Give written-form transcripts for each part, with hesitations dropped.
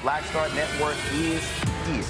Black Star Network is here.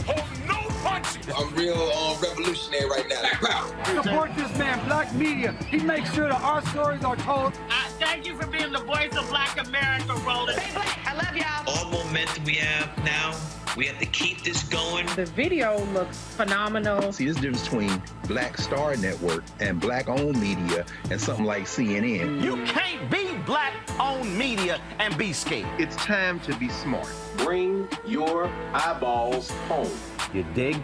Hold no punches! I'm real revolutionary right now. Support this man, Black Media. He makes sure that our stories are told. Thank you for being the voice of Black America, Roland. Stay black. I love y'all. All momentum we have now, we have to keep this going. The video looks phenomenal. See, this difference between Black Star Network and Black-owned media and something like CNN. You can't be Black-owned media and be scared. It's time to be smart. Bring your eyeballs home. You dig?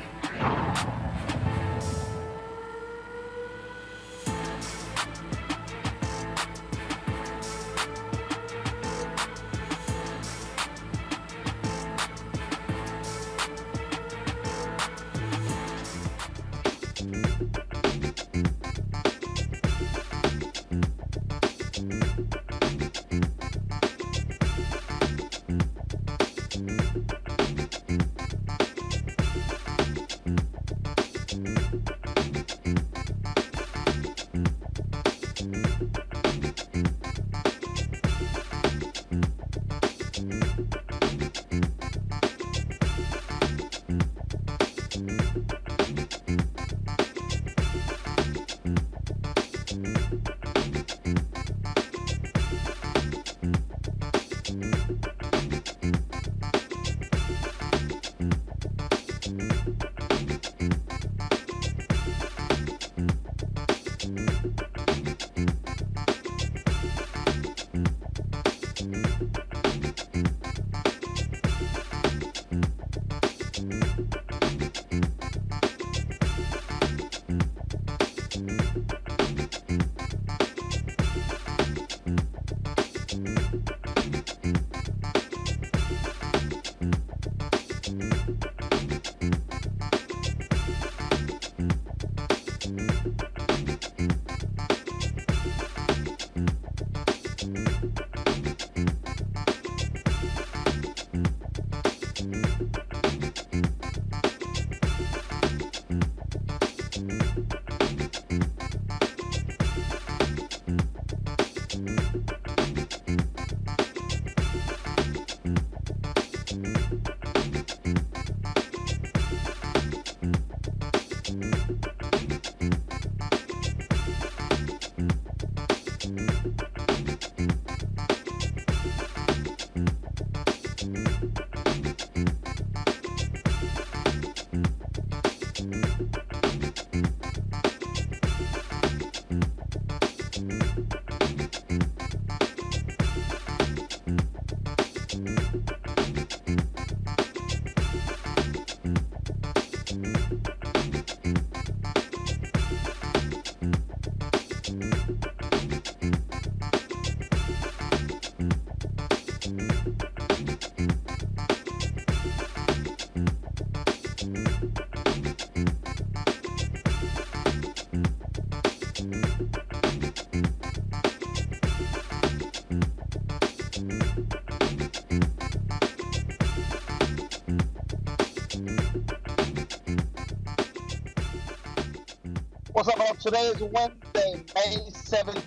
What's up? Today is Wednesday, May 17,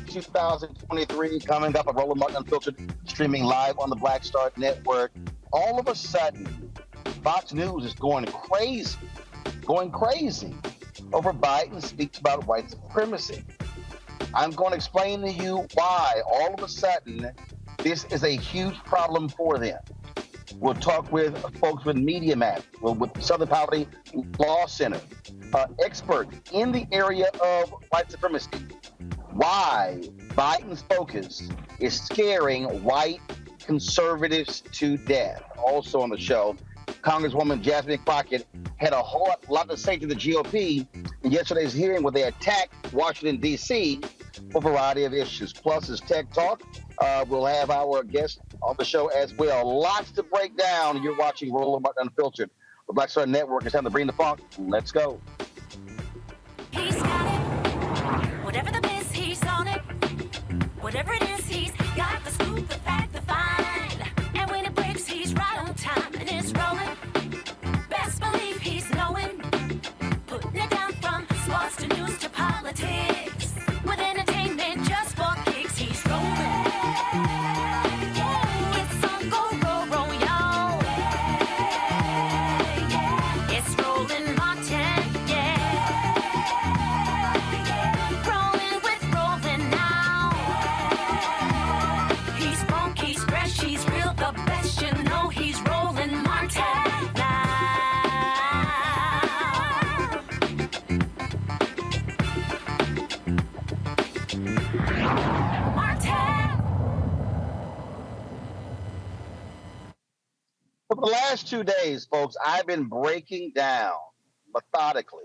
2023. Coming up, a Roland Martin Unfiltered, streaming live on the Black Star Network. All of a sudden, Fox News is going crazy over Biden speaks about white supremacy. I'm going to explain to you why all of a sudden this is a huge problem for them. We'll talk with folks with Media Matters, with Southern Poverty Law Center, expert in the area of white supremacy. Why Biden's focus is scaring white conservatives to death. Also on the show, Congresswoman Jasmine Crockett had a whole lot to say to the GOP in yesterday's hearing where they attacked Washington, D.C. for a variety of issues. Plus, it's Tech Talk. We'll have our guest on the show as well. Lots to break down. You're watching Roland Martin Unfiltered. The Black Star Network. It's time to bring the funk. Let's go. He's got it. Whatever the miss, he's on it. Whatever it is, he's got the scoop, the fact, the find. And when it breaks, he's right on time. And it's rolling. Best believe he's knowing. Putting it down from sports to news to politics. With entertainment just for kicks, he's rolling. It's on Go Roll. For the last 2 days, folks, I've been breaking down methodically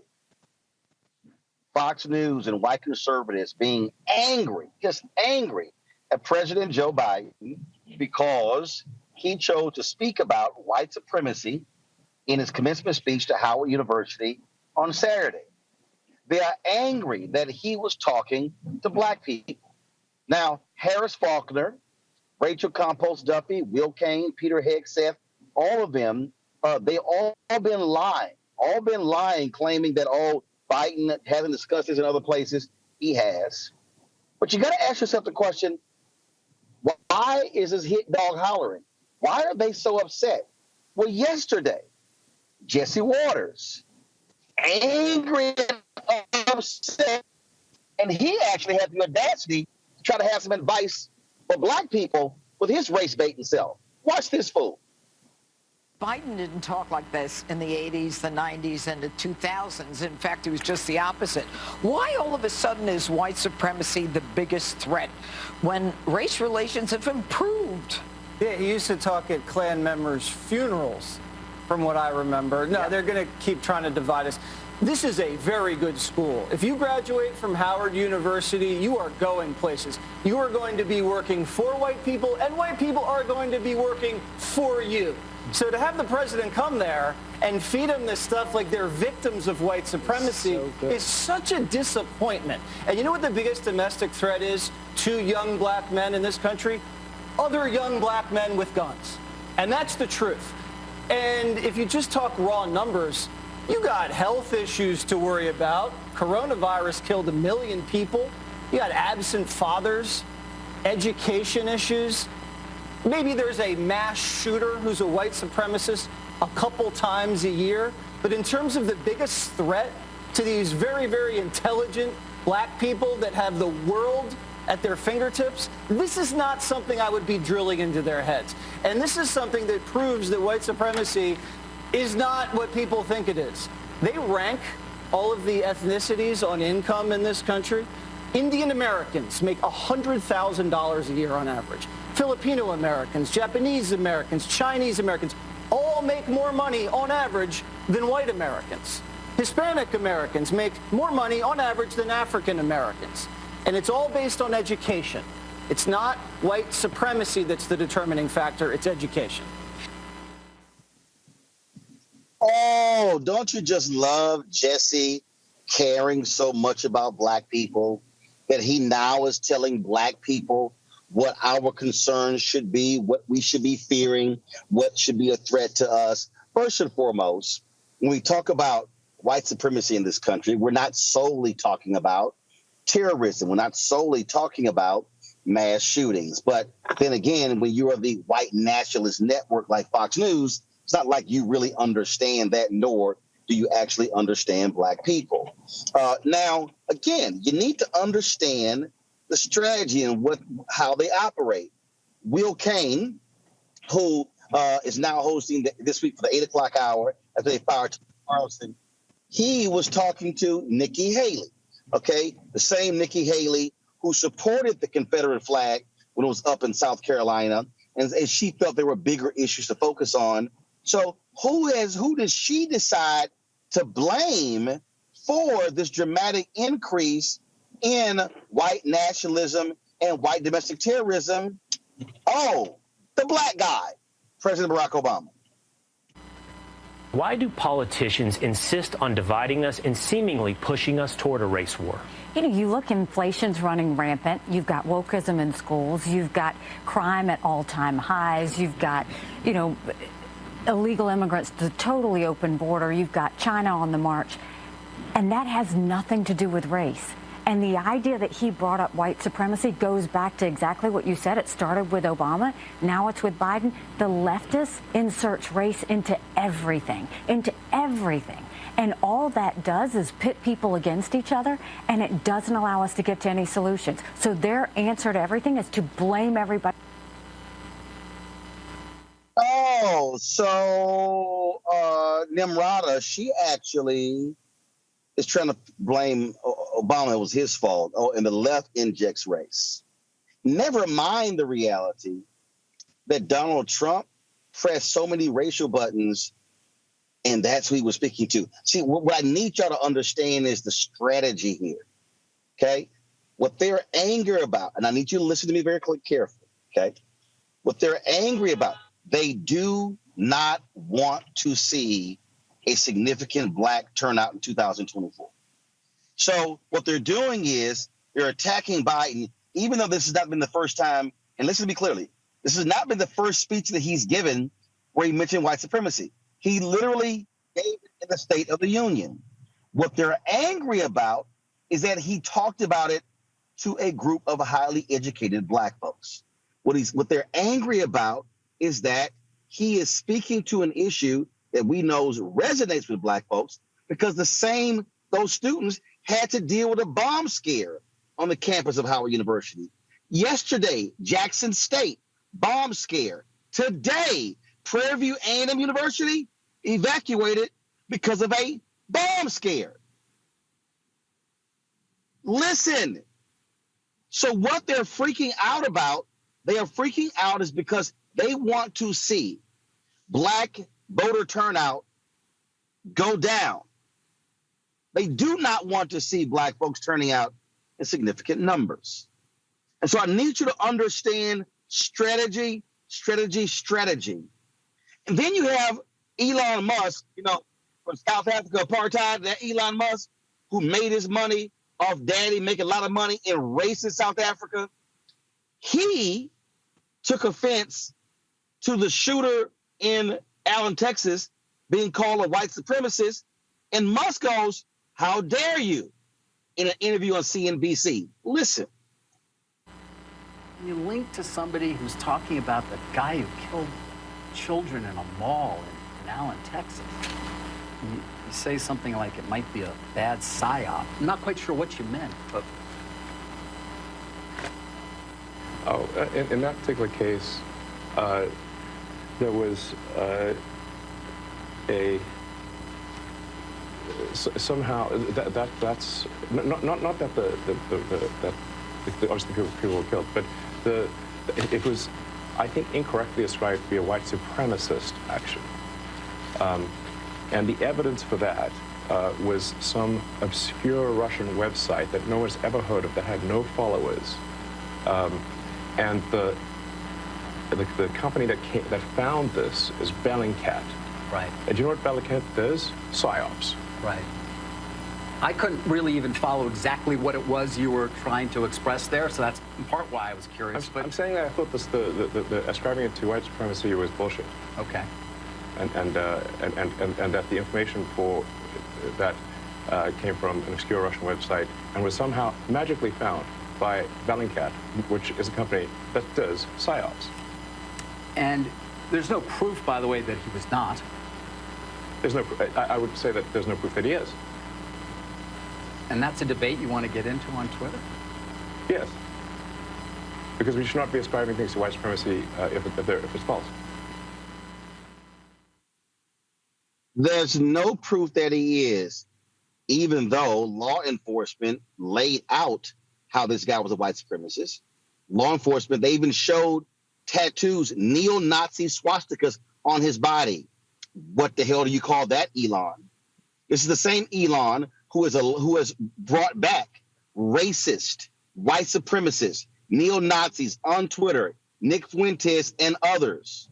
Fox News and white conservatives being angry, just angry at President Joe Biden because he chose to speak about white supremacy in his commencement speech to Howard University on Saturday. They are angry that he was talking to black people. Now, Harris Faulkner, Rachel Campos Duffy, Will Cain, Peter Hegseth, all of them, they all been lying, claiming that, Biden hasn't discussed this in other places. He has. But you got to ask yourself the question, why is this hit dog hollering? Why are they so upset? Well, yesterday, Jesse Waters, angry and upset, and he actually had the audacity to try to have some advice for black people with his race-baiting self. Watch this fool. Biden didn't talk like this in the 80s, the 90s, and the 2000s. In fact, it was just the opposite. Why all of a sudden is white supremacy the biggest threat when race relations have improved? Yeah, he used to talk at Klan members' funerals, from what I remember. No, they're going to keep trying to divide us. This is a very good school. If you graduate from Howard University, you are going places. You are going to be working for white people, and white people are going to be working for you. So to have the president come there and feed them this stuff like they're victims of white supremacy is such a disappointment. And you know what the biggest domestic threat is to young black men in this country? Other young black men with guns. And that's the truth. And if you just talk raw numbers, you got health issues to worry about. Coronavirus killed 1 million people. You got absent fathers, education issues. Maybe there's a mass shooter who's a white supremacist a couple times a year. But in terms of the biggest threat to these very, very intelligent black people that have the world at their fingertips, this is not something I would be drilling into their heads. And this is something that proves that white supremacy is not what people think it is. They rank all of the ethnicities on income in this country. Indian Americans make $100,000 a year on average. Filipino Americans, Japanese Americans, Chinese Americans all make more money on average than white Americans. Hispanic Americans make more money on average than African Americans. And it's all based on education. It's not white supremacy that's the determining factor, it's education. Oh, don't you just love Jesse caring so much about black people that he now is telling black people what our concerns should be, what we should be fearing, what should be a threat to us? First and foremost, when we talk about white supremacy in this country, we're not solely talking about terrorism. We're not solely talking about mass shootings. But then again, when you are the white nationalist network like Fox News, it's not like you really understand that, nor do you actually understand black people. Now, again, you need to understand the strategy and how they operate. Will Cain, who is now hosting this week for the 8 o'clock hour after they fired Carlson, he was talking to Nikki Haley, okay? The same Nikki Haley who supported the Confederate flag when it was up in South Carolina, and she felt there were bigger issues to focus on. So who did she decide to blame for this dramatic increase in white nationalism and white domestic terrorism? Oh, the black guy, President Barack Obama. Why do politicians insist on dividing us and seemingly pushing us toward a race war? You know, you look, inflation's running rampant. You've got wokeism in schools. You've got crime at all-time highs. You've got, you know, illegal immigrants, the totally open border. You've got China on the march. And that has nothing to do with race. And the idea that he brought up white supremacy goes back to exactly what you said. It started with Obama. Now it's with Biden. The leftists insert race into everything, And all that does is pit people against each other, and it doesn't allow us to get to any solutions. So their answer to everything is to blame everybody. Oh, so Nimrata, she actually is trying to blame Obama. It was his fault. Oh, and the left injects race. Never mind the reality that Donald Trump press so many racial buttons, and that's who he was speaking to. See, what I need y'all to understand is the strategy here, okay? What they're angry about, and I need you to listen to me very carefully, okay? What they're angry about, they do not want to see a significant black turnout in 2024. So what they're doing is they're attacking Biden, even though this has not been the first time, and listen to me clearly, this has not been the first speech that he's given where he mentioned white supremacy. He literally gave it in the State of the Union. What they're angry about is that he talked about it to a group of highly educated black folks. What they're angry about is that he is speaking to an issue that we know resonates with black folks, because those students had to deal with a bomb scare on the campus of Howard University. Yesterday, Jackson State, bomb scare. Today, Prairie View A&M University evacuated because of a bomb scare. Listen. So what they're freaking out about, is because they want to see black voter turnout go down. They do not want to see black folks turning out in significant numbers. And so I need you to understand strategy. And then you have Elon Musk, from South Africa apartheid, that Elon Musk who made his money off daddy making a lot of money in racist South Africa. He took offense to the shooter in Allen, Texas, being called a white supremacist. And Musk goes, "How dare you?" in an interview on CNBC. Listen. You link to somebody who's talking about the guy who killed children in a mall in Allen, Texas. You say something like it might be a bad psyop. I'm not quite sure what you meant, but... In that particular case, there was somehow that's not that obviously people were killed, but it was, I think, incorrectly ascribed to be a white supremacist action. And the evidence for that was some obscure Russian website that no one's ever heard of, that had no followers. And the company that found this is Bellingcat. Right. And do you know what Bellingcat does? PsyOps. Right. I couldn't really even follow exactly what it was you were trying to express there, so that's in part why I was curious. I'm saying that I thought the ascribing it to white supremacy was bullshit. Okay. And that the information for that came from an obscure Russian website and was somehow magically found by Bellingcat, which is a company that does PsyOps. And there's no proof, by the way, that he was not. There's no. I would say that there's no proof that he is. And that's a debate you want to get into on Twitter? Yes. Because we should not be ascribing things to white supremacy if it's false. There's no proof that he is, even though law enforcement laid out how this guy was a white supremacist. Law enforcement, they even showed tattoos, neo-Nazi swastikas on his body. What the hell do you call that, Elon? This is the same Elon who has brought back racist, white supremacists, neo-Nazis on Twitter, Nick Fuentes and others.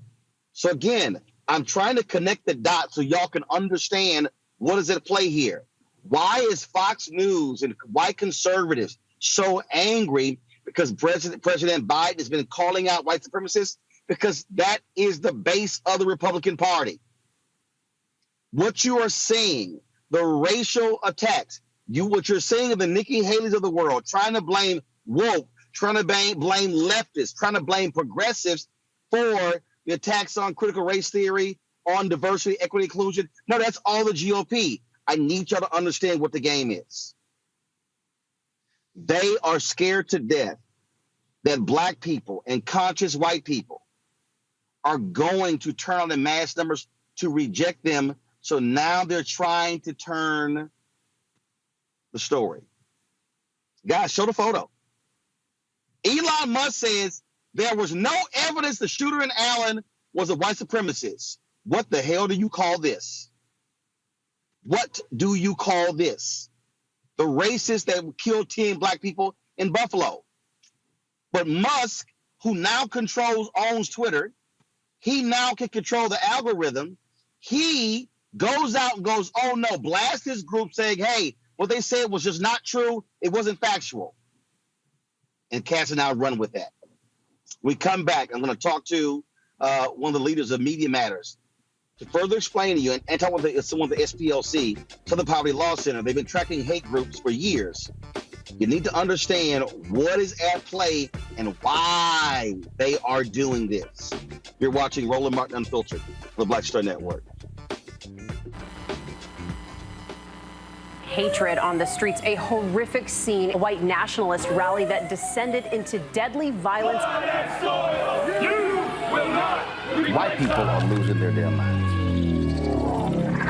So again, I'm trying to connect the dots so y'all can understand what is at play here. Why is Fox News and white conservatives so angry because President Biden has been calling out white supremacists? Because that is the base of the Republican Party. What you are seeing, the racial attacks, what you're seeing of the Nikki Haley's of the world, trying to blame woke, trying to blame leftists, trying to blame progressives for the attacks on critical race theory, on diversity, equity, inclusion. No, that's all the GOP. I need y'all to understand what the game is. They are scared to death that black people and conscious white people are going to turn on in mass numbers to reject them. So now they're trying to turn the story. Guys, show the photo. Elon Musk says there was no evidence the shooter in Allen was a white supremacist. What the hell do you call this? What do you call this? The racist that killed 10 black people in Buffalo. But Musk, who now owns Twitter, he now can control the algorithm. He goes out and goes, oh no, blast this group saying, hey, what they said was just not true. It wasn't factual. And cats are now run with that. We come back. I'm going to talk to one of the leaders of Media Matters to further explain to you and talk with someone of the SPLC, Southern Poverty Law Center. They've been tracking hate groups for years. You need to understand what is at play and why they are doing this. You're watching Roland Martin Unfiltered, the Black Star Network. Hatred on the streets, a horrific scene, a white nationalist rally that descended into deadly violence. White people are losing their damn minds.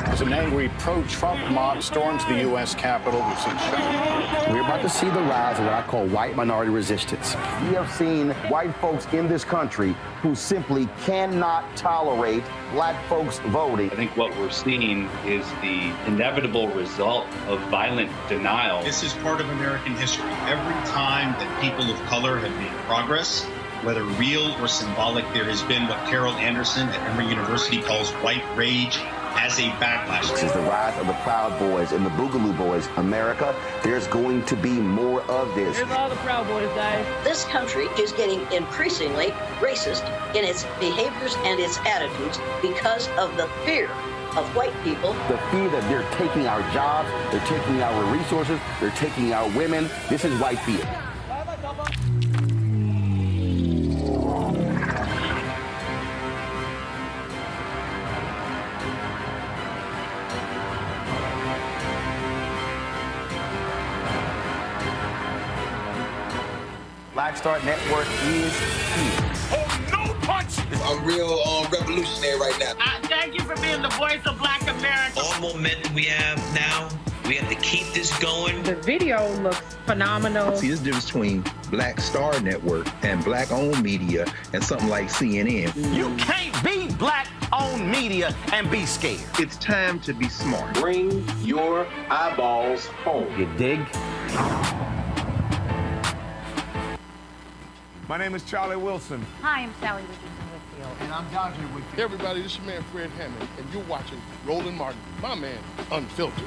As an angry pro-Trump mob storms the U.S. Capitol, we've seen shooting. We're about to see the rise of what I call white minority resistance. We have seen white folks in this country who simply cannot tolerate black folks voting. I think what we're seeing is the inevitable result of violent denial. This is part of American history. Every time that people of color have made progress, whether real or symbolic, there has been what Carol Anderson at Emory University calls white rage as a backlash. This is the rise of the Proud Boys and the Boogaloo Boys. America, there's going to be more of this. Here's all the Proud Boys, guys. This country is getting increasingly racist in its behaviors and its attitudes because of the fear of white people. The fear that they're taking our jobs, they're taking our resources, they're taking our women. This is white fear. Black Star Network is here. Oh, no punch! I'm real revolutionary right now. Thank you for being the voice of Black America. All momentum we have now, we have to keep this going. The video looks phenomenal. See, this difference between Black Star Network and black-owned media and something like CNN. You can't be black-owned media and be scared. It's time to be smart. Bring your eyeballs home. You dig? My name is Charlie Wilson. Hi, I'm Sally Whitfield. And I'm Dodger Whitfield. Hey everybody, this is your man Fred Hammond, and you're watching Roland Martin, my man, Unfiltered.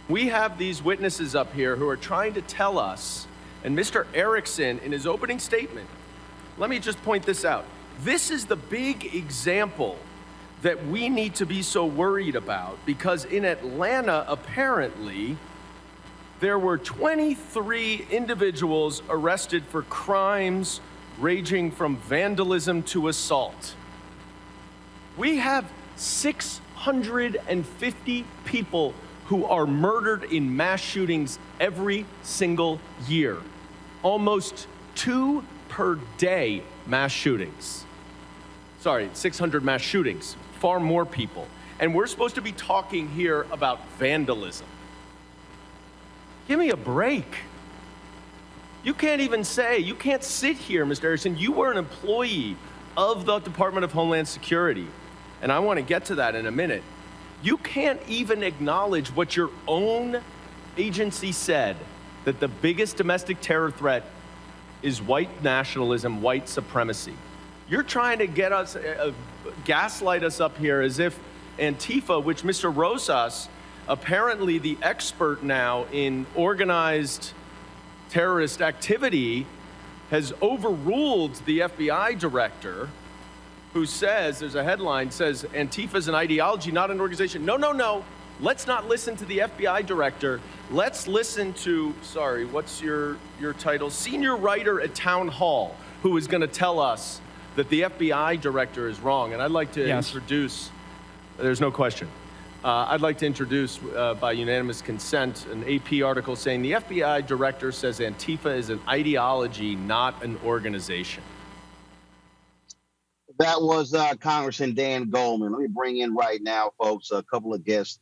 We have these witnesses up here who are trying to tell us, and Mr. Erickson, in his opening statement, let me just point this out. This is the big example that we need to be so worried about, because in Atlanta, apparently, there were 23 individuals arrested for crimes ranging from vandalism to assault. We have 650 people who are murdered in mass shootings every single year. Almost 2 per day mass shootings. Sorry, 600 mass shootings. Far more people. And we're supposed to be talking here about vandalism. Give me a break. You can't even say, you can't sit here, Mr. Erickson. You were an employee of the Department of Homeland Security. And I want to get to that in a minute. You can't even acknowledge what your own agency said, that the biggest domestic terror threat is white nationalism, white supremacy. You're trying to get us, gaslight us up here as if Antifa, which Mr. Rosas, apparently the expert now in organized terrorist activity, has overruled the FBI director who says, there's a headline, says Antifa is an ideology, not an organization. No, no, no. Let's not listen to the FBI director. Let's listen to, sorry, what's your title? Senior writer at Town Hall, who is going to tell us that the FBI director is wrong. And I'd like to introduce, there's no question. I'd like to introduce, by unanimous consent, an AP article saying the FBI director says Antifa is an ideology, not an organization. That was Congressman Dan Goldman. Let me bring in right now, folks, a couple of guests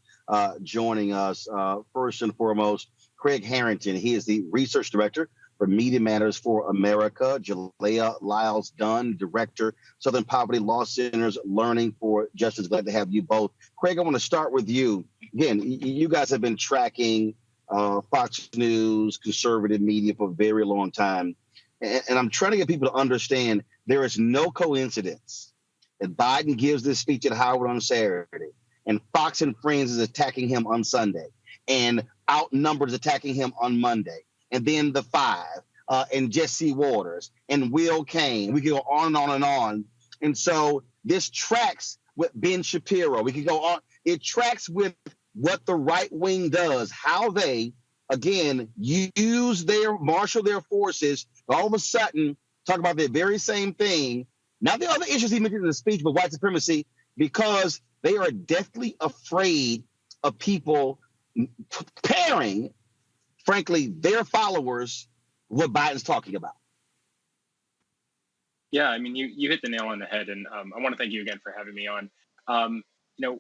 joining us. First and foremost, Craig Harrington. He is the research director for Media Matters for America, Jalea Lyles Dunn, Director, Southern Poverty Law Center's Learning for Justice. Glad to have you both. Craig, I want to start with you. Again, you guys have been tracking Fox News, conservative media for a very long time. And I'm trying to get people to understand there is no coincidence that Biden gives this speech at Howard on Saturday, and Fox and Friends is attacking him on Sunday, and Outnumbered is attacking him on Monday, and then The Five, and Jesse Waters, and Will Cain. We can go on and on and on. And so this tracks with Ben Shapiro. We can go on. It tracks with what the right wing does, how they, again, marshal their forces, all of a sudden talk about the very same thing. Not the other issues he mentioned in the speech, but white supremacy, because they are deathly afraid of people pairing, frankly, their followers with what Biden's talking about. Yeah, I mean, you hit the nail on the head, and I want to thank you again for having me on.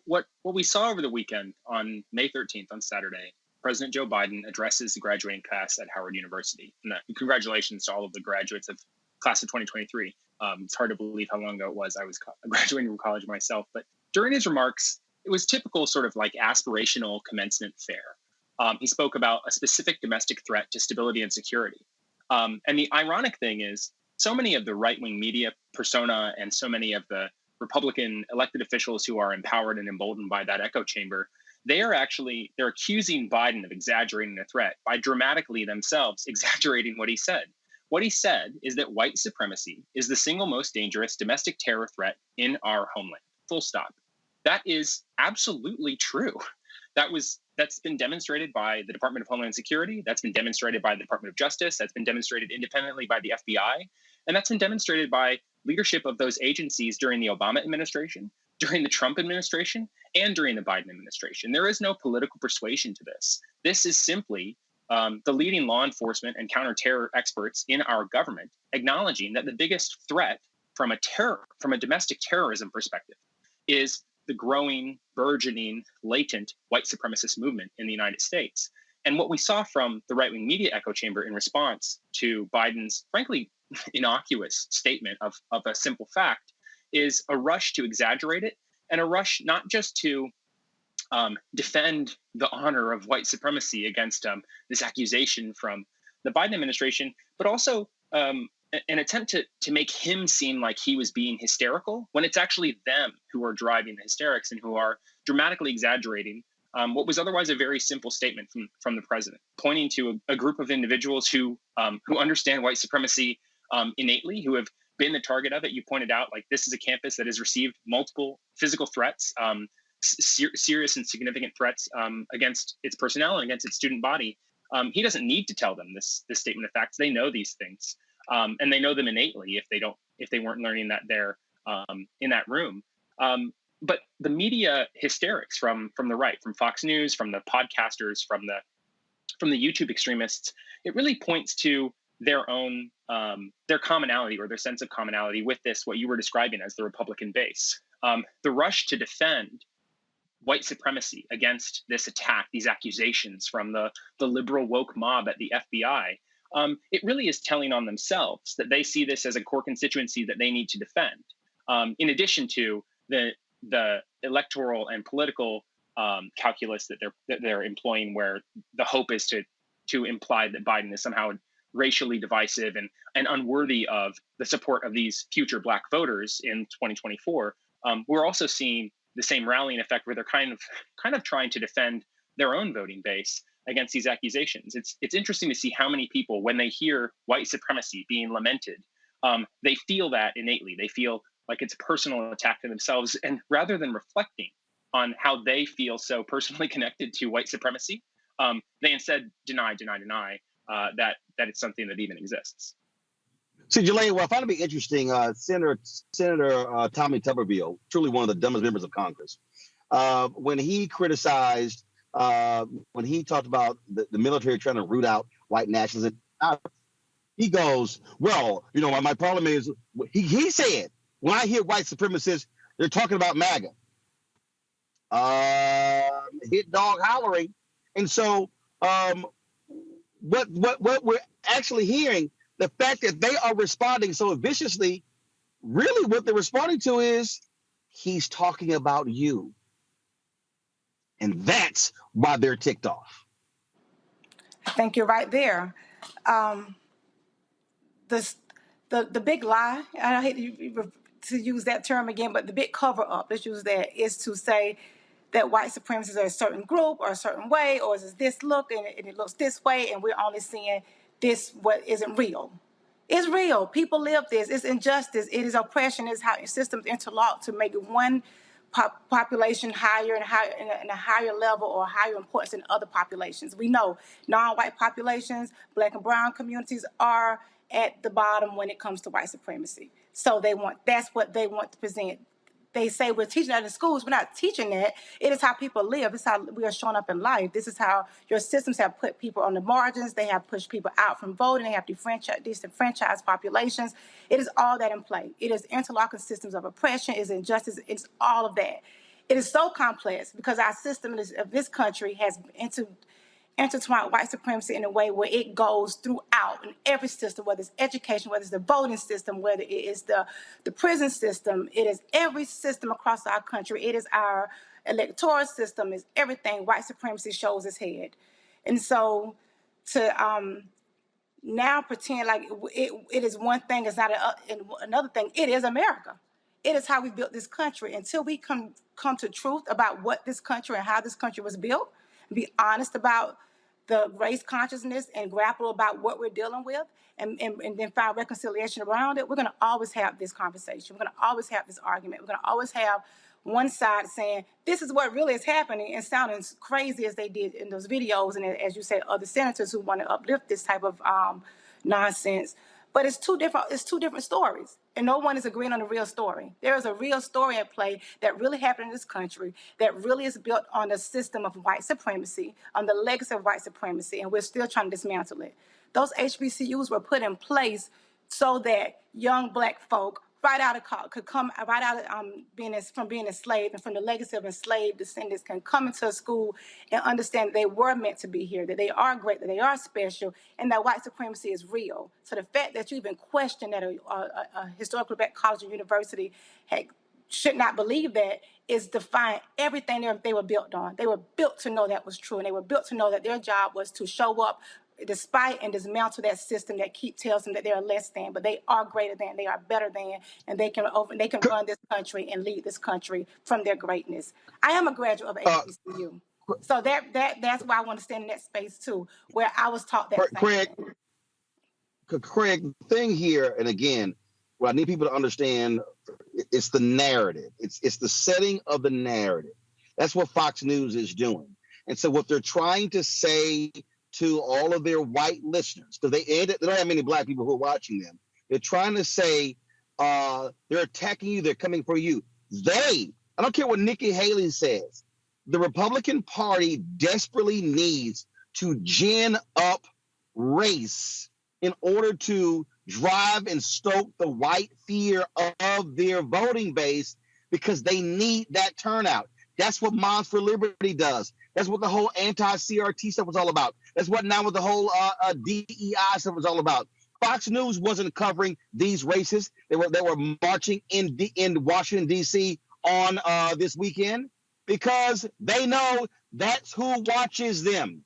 What we saw over the weekend on May 13th, on Saturday, President Joe Biden addresses the graduating class at Howard University. And congratulations to all of the graduates of class of 2023. It's hard to believe how long ago it was. I was graduating from college myself. But during his remarks, it was typical sort of like aspirational commencement fare. He spoke about a specific domestic threat to stability and security. And the ironic thing is, so many of the right-wing media persona and so many of the Republican elected officials who are empowered and emboldened by that echo chamber, they're accusing Biden of exaggerating the threat by dramatically themselves exaggerating what he said. What he said is that white supremacy is the single most dangerous domestic terror threat in our homeland. Full stop. That is absolutely true. That's been demonstrated by the Department of Homeland Security. That's been demonstrated by the Department of Justice. That's been demonstrated independently by the FBI. And that's been demonstrated by leadership of those agencies during the Obama administration, during the Trump administration, and during the Biden administration. There is no political persuasion to this. This is simply the leading law enforcement and counterterror experts in our government acknowledging that the biggest threat from a domestic terrorism perspective is the growing, burgeoning, latent white supremacist movement in the United States. And what we saw from the right-wing media echo chamber in response to Biden's, frankly, innocuous statement of a simple fact is a rush to exaggerate it, and a rush not just to defend the honor of white supremacy against this accusation from the Biden administration, but also an attempt to make him seem like he was being hysterical when it's actually them who are driving the hysterics and who are dramatically exaggerating what was otherwise a very simple statement from the president, pointing to a group of individuals who understand white supremacy innately, who have been the target of it. You pointed out, like, this is a campus that has received multiple physical threats, serious and significant threats against its personnel and against its student body. He doesn't need to tell them this statement of facts. They know these things, and they know them innately if they weren't learning that there in that room. But the media hysterics from the right, from Fox News, from the podcasters, from the YouTube extremists, it really points to their own their commonality, or their sense of commonality with this, what you were describing as the Republican base. The rush to defend white supremacy against this attack, these accusations from the liberal woke mob at the FBI, it really is telling on themselves that they see this as a core constituency that they need to defend, in addition to the electoral and political calculus that they're employing, where the hope is to imply that Biden is somehow racially divisive and unworthy of the support of these future Black voters in 2024. We're also seeing the same rallying effect where they're kind of trying to defend their own voting base against these accusations. It's interesting to see how many people, when they hear white supremacy being lamented, they feel that innately. They feel like it's a personal attack to themselves, and rather than reflecting on how they feel so personally connected to white supremacy, they instead deny that it's something that even exists. So, Jalea, what I find to be interesting, Senator Tommy Tuberville, truly one of the dumbest members of Congress, when he criticized, when he talked about the military trying to root out white nationalism, he goes, well, my problem is, he said, when I hear white supremacists, they're talking about MAGA. Hit dog hollering. And so what we're actually hearing the fact that they are responding so viciously. Really, what they're responding to is he's talking about you. And that's why they're ticked off. I think you're right there. The big lie, I hate to use that term again, but the big cover up, let's use that, is to say that white supremacists are a certain group or a certain way, or is this look and it looks this way, and we're only seeing this what isn't real. It's real. People live this. It's injustice. It is oppression. It's how systems interlock to make one population higher and higher in a higher level or higher importance than other populations. We know non-white populations, Black and brown communities are at the bottom when it comes to white supremacy. So that's what they want to present. They say we're teaching that in schools. We're not teaching that. It is how people live. It's how we are showing up in life. This is how your systems have put people on the margins. They have pushed people out from voting. They have disenfranchised populations. It is all that in play. It is interlocking systems of oppression. It is injustice. It's all of that. It is so complex because our system of this country has intertwined white supremacy in a way where it goes throughout in every system, whether it's education, whether it's the voting system, whether it is the prison system, it is every system across our country. It is our electoral system, is everything. White supremacy shows its head. And so to now pretend like it is one thing, it's not another thing. It is America. It is how we built this country. Until we come to truth about what this country and how this country was built, and be honest about the race consciousness and grapple about what we're dealing with and then find reconciliation around it, we're going to always have this conversation. We're going to always have this argument. We're going to always have one side saying, this is what really is happening, and sounding crazy as they did in those videos. And as you said, other senators who want to uplift this type of nonsense. But it's two different stories, and no one is agreeing on the real story. There is a real story at play that really happened in this country that really is built on the system of white supremacy, on the legacy of white supremacy, and we're still trying to dismantle it. Those HBCUs were put in place so that young Black folk right out of college could come right out of being enslaved, and from the legacy of enslaved descendants can come into a school and understand they were meant to be here, that they are great, that they are special, and that white supremacy is real. So the fact that you even question that a historically Black college or university should not believe that is defying everything they were built on. They were built to know that was true, and they were built to know that their job was to show up despite and dismantle that system that tells them that they are less than, but they are greater than, they are better than, and they can run this country and lead this country from their greatness. I am a graduate of HBCU, so that's why I want to stand in that space too, where I was taught that. Craig, the thing here, and again, what I need people to understand, it's the narrative. It's the setting of the narrative. That's what Fox News is doing, and so what they're trying to say to all of their white listeners, because they don't have many Black people who are watching them. They're trying to say they're attacking you, they're coming for you. I don't care what Nikki Haley says, the Republican Party desperately needs to gin up race in order to drive and stoke the white fear of their voting base, because they need that turnout. That's what Moms for Liberty does. That's what the whole anti-CRT stuff was all about. That's what now with the whole DEI stuff was all about. Fox News wasn't covering these races. They were marching in Washington, D.C. on this weekend because they know that's who watches them.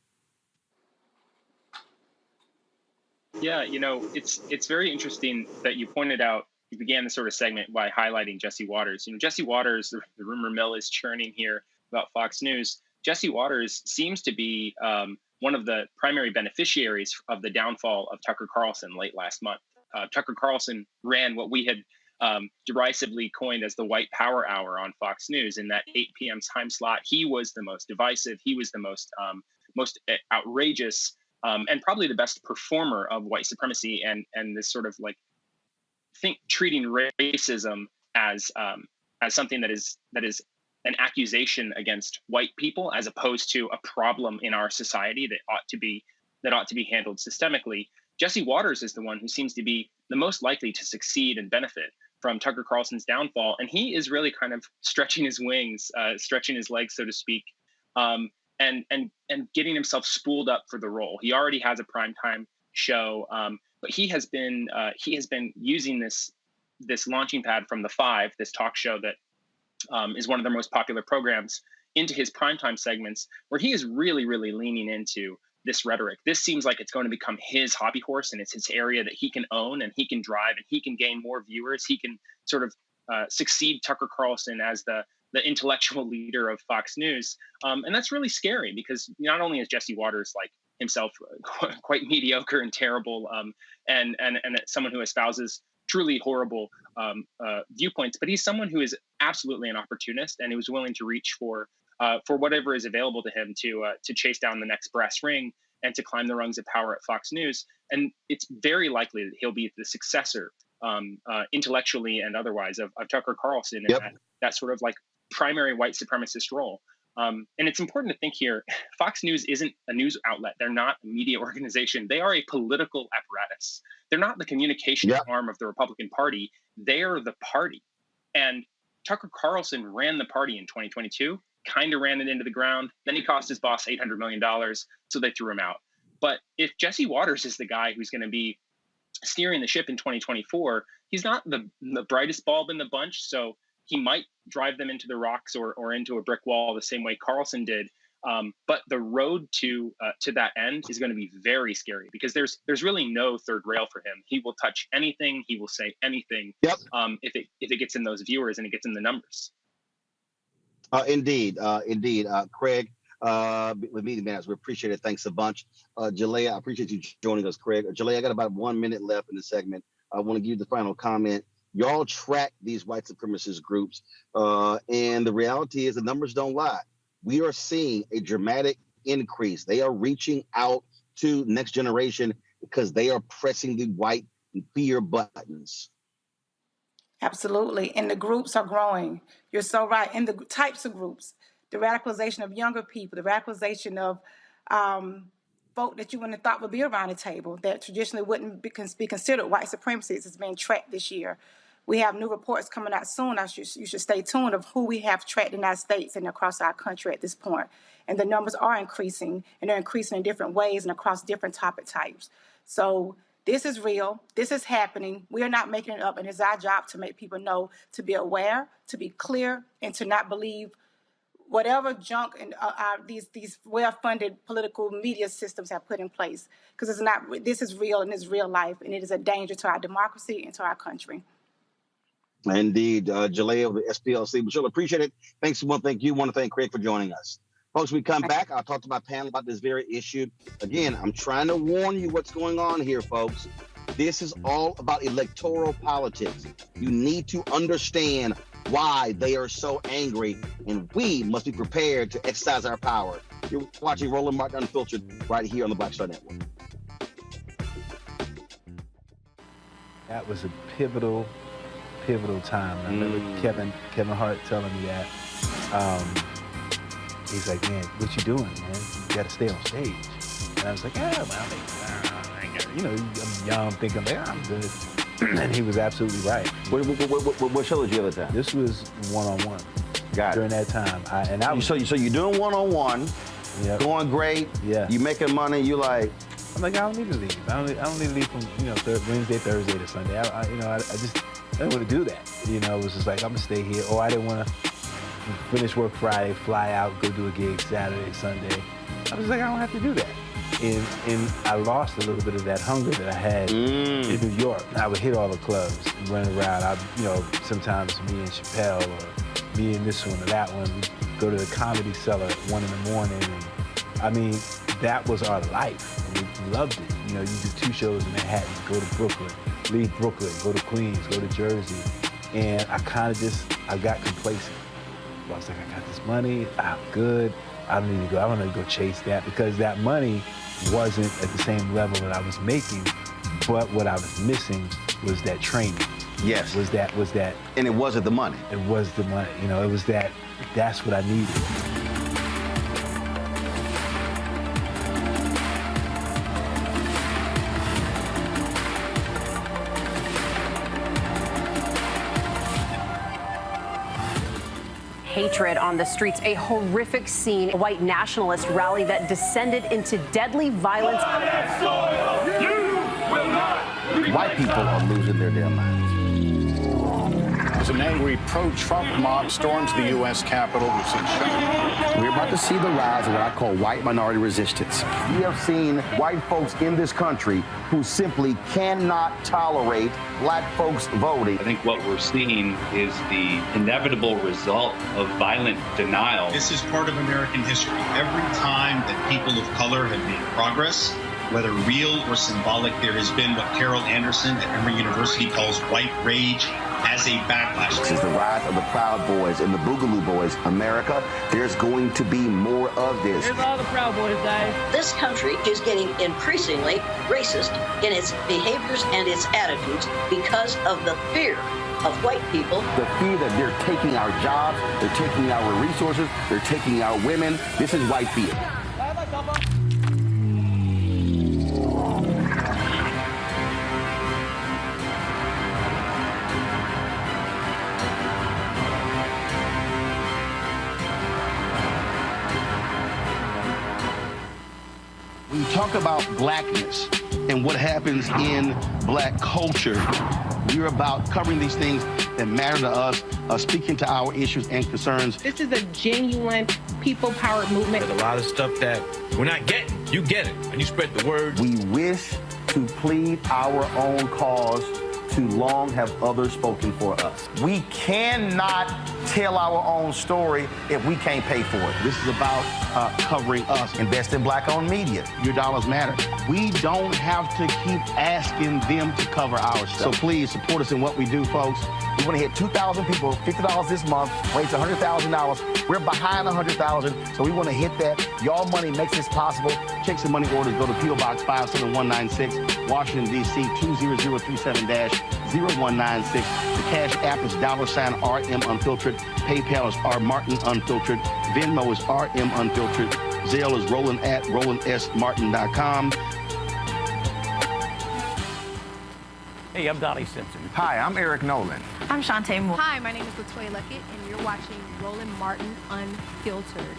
Yeah, it's very interesting that you pointed out, you began this sort of segment by highlighting Jesse Watters. Jesse Watters, the rumor mill is churning here about Fox News. Jesse Watters seems to be one of the primary beneficiaries of the downfall of Tucker Carlson late last month. Tucker Carlson ran what we had derisively coined as the white power hour on Fox News in that 8 p.m. time slot. He was the most divisive. He was the most outrageous and probably the best performer of white supremacy and this sort of treating racism as something that is an accusation against white people as opposed to a problem in our society that ought to be handled systemically. Jesse Watters is the one who seems to be the most likely to succeed and benefit from Tucker Carlson's downfall, and he is really kind of stretching his wings, stretching his legs, so to speak, and getting himself spooled up for the role. He already has a primetime show. But he has been using this launching pad from The Five, this talk show that is one of their most popular programs, into his primetime segments, where he is really, really leaning into this rhetoric. This seems like it's going to become his hobby horse, and it's his area that he can own and he can drive, and he can gain more viewers. He can sort of succeed Tucker Carlson as the intellectual leader of Fox News. And that's really scary, because not only is Jesse Waters like himself quite mediocre and terrible, and someone who espouses truly horrible viewpoints, but he's someone who is absolutely an opportunist and who's willing to reach for whatever is available to him to chase down the next brass ring and to climb the rungs of power at Fox News. And it's very likely that he'll be the successor, intellectually and otherwise, of Tucker Carlson in that sort of like primary white supremacist role. And it's important to think here, Fox News isn't a news outlet. They're not a media organization. They are a political apparatus. They're not the communications arm of the Republican Party. They're the party. And Tucker Carlson ran the party in 2022, kind of ran it into the ground. Then he cost his boss $800 million, so they threw him out. But if Jesse Waters is the guy who's going to be steering the ship in 2024, he's not the brightest bulb in the bunch, so he might drive them into the rocks or into a brick wall the same way Carlson did. But the road to that end is going to be very scary, because there's really no third rail for him. He will touch anything. He will say anything. If it gets in those viewers and it gets in the numbers. Indeed. Craig, with me, man, we appreciate it. Thanks a bunch. Jalea, I appreciate you joining us, Craig. Jalea, I got about 1 minute left in the segment. I want to give you the final comment. Y'all track these white supremacist groups, and the reality is the numbers don't lie. We are seeing a dramatic increase. They are reaching out to next generation because they are pressing the white fear buttons. Absolutely. And the groups are growing. You're so right. And the types of groups, the radicalization of younger people, the radicalization of folk that you wouldn't have thought would be around the table, that traditionally wouldn't be considered white supremacists, is being tracked this year. We have new reports coming out soon. You should stay tuned of who we have tracked in our states and across our country at this point. And the numbers are increasing, and they're increasing in different ways and across different topic types. So this is real. This is happening. We are not making it up, and it's our job to make people know, to be aware, to be clear, and to not believe whatever junk and these well-funded political media systems have put in place. Because it's not. This is real, and it's real life, and it is a danger to our democracy and to our country. Indeed. Jalea of the SPLC. Michelle, appreciate it. Thanks. Thank you. Want to thank Craig for joining us. Folks, we come back. I'll talk to my panel about this very issue. Again, I'm trying to warn you what's going on here, folks. This is all about electoral politics. You need to understand why they are so angry, and we must be prepared to exercise our power. You're watching Roland Martin Unfiltered right here on the Black Star Network. That was a pivotal time. I remember Kevin Hart telling me that. He's like, man, what you doing, man? You got to stay on stage. And I was like, I'm young, thinking, I'm good. And he was absolutely right. What show did you have at that? This was one-on-one. Got it. During that time. So you're doing one-on-one, going great, you making money, you like... I'm like, I don't need to leave. I don't need to leave from, Wednesday, Thursday to Sunday. I didn't want to do that. It was just like, I'm going to stay here. Or I didn't want to finish work Friday, fly out, go do a gig Saturday, Sunday. I was like, I don't have to do that. And I lost a little bit of that hunger that I had in New York. I would hit all the clubs and run around. Sometimes me and Chappelle or me and this one or that one, we'd go to the Comedy Cellar at 1 in the morning. And, that was our life. And we loved it. You do 2 shows in Manhattan, go to Brooklyn, leave Brooklyn, go to Queens, go to Jersey. And I got complacent. I was like, I got this money, I'm good. I don't need to go. I don't need to go chase that, because that money wasn't at the same level that I was making. But what I was missing was that training. Yes. Was that. And it wasn't the money. It was the money. It was that's what I needed. Hatred on the streets, a horrific scene, a white nationalist rally that descended into deadly violence. White people are losing their damn minds. As an angry pro-Trump mob storms the U.S. Capitol, we've seen shooting. We're about to see the rise of what I call white minority resistance. We have seen white folks in this country who simply cannot tolerate black folks voting. I think what we're seeing is the inevitable result of violent denial. This is part of American history. Every time that people of color have made progress, whether real or symbolic, there has been what Carol Anderson at Emory University calls white rage as a backlash. This is the rise of the Proud Boys and the Boogaloo Boys. America, there's going to be more of this. Here's all the Proud Boys, guys. This country is getting increasingly racist in its behaviors and its attitudes because of the fear of white people. The fear that they're taking our jobs, they're taking our resources, they're taking our women. This is white fear. When you talk about blackness and what happens in black culture, we're about covering these things that matter to us, speaking to our issues and concerns. This is a genuine people-powered movement. There's a lot of stuff that we're not getting. You get it, and you spread the word. We wish to plead our own cause. Too long have others spoken for us. We cannot tell our own story if we can't pay for it. This is about covering us. Invest in black-owned media. Your dollars matter. We don't have to keep asking them to cover our stuff. So please support us in what we do, folks. We want to hit 2,000 people, $50 this month, raise $100,000. We're behind 100,000, so we want to hit that. Y'all money makes this possible. Check some money orders. Go to P.O. Box 57196, Washington, D.C. 20037-0196. The Cash App is $RM Unfiltered. PayPal is R Martin Unfiltered. Venmo is RM Unfiltered. Zelle is Roland at RolandSMartin.com. Hey, I'm Donnie Simpson. Hi, I'm Eric Nolan. I'm Shantae Moore. Hi, my name is Latoya Luckett, and you're watching Roland Martin Unfiltered.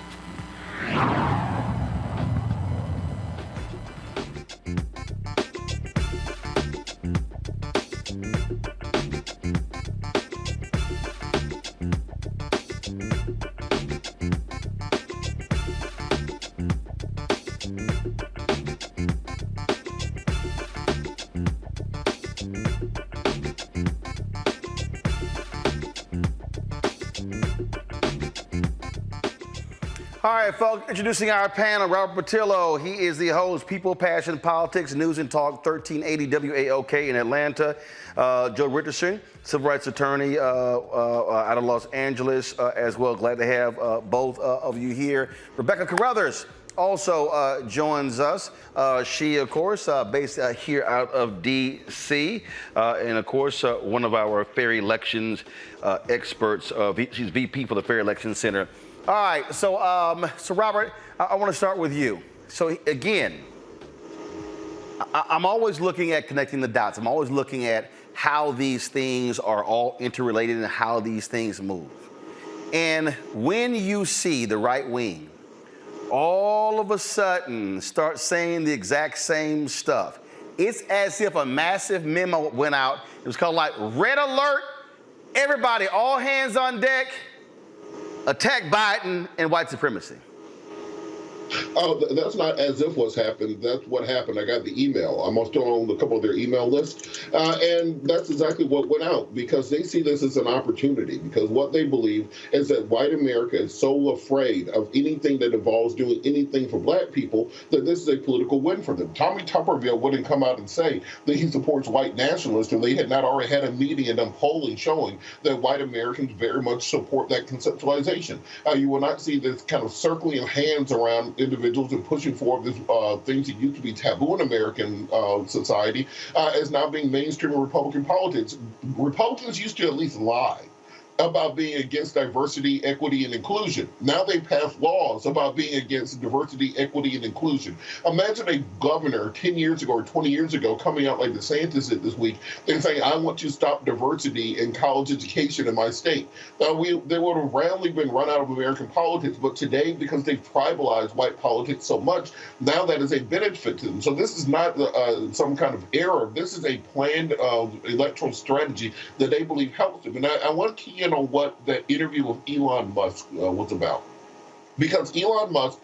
All right, folks, introducing our panel, Robert Patillo. He is the host, People, Passion, Politics, News and Talk, 1380 WAOK in Atlanta. Joe Richardson, civil rights attorney out of Los Angeles as well. Glad to have both of you here. Rebecca Carruthers also joins us. She, of course, based here out of D.C. And, of course, one of our fair elections experts. She's VP for the Fair Elections Center. All right, so Robert, I want to start with you. So again, I'm always looking at connecting the dots. I'm always looking at how these things are all interrelated and how these things move. And when you see the right wing all of a sudden start saying the exact same stuff, it's as if a massive memo went out. It was called like red alert, everybody, all hands on deck. Attack Biden and white supremacy. Oh, that's not as if what's happened. That's what happened. I got the email. I'm still on a couple of their email lists. And that's exactly what went out, because they see this as an opportunity, because what they believe is that white America is so afraid of anything that involves doing anything for black people that this is a political win for them. Tommy Tuberville wouldn't come out and say that he supports white nationalists if they had not already had a meeting and a polling showing that white Americans very much support that conceptualization. You will not see this kind of circling of hands around individuals and pushing forward this, things that used to be taboo in American society as now being mainstream in Republican politics. Republicans used to at least lie. about being against diversity, equity, and inclusion. Now they pass laws about being against diversity, equity, and inclusion. Imagine a governor 10 years ago or 20 years ago coming out like DeSantis did this week and saying, I want to stop diversity in college education in my state. They would have roundly been run out of American politics, but today, because they've tribalized white politics so much, now that is a benefit to them. So this is not some kind of error. This is a planned electoral strategy that they believe helps them. And I want to key in on what the interview with Elon Musk was about. Because Elon Musk,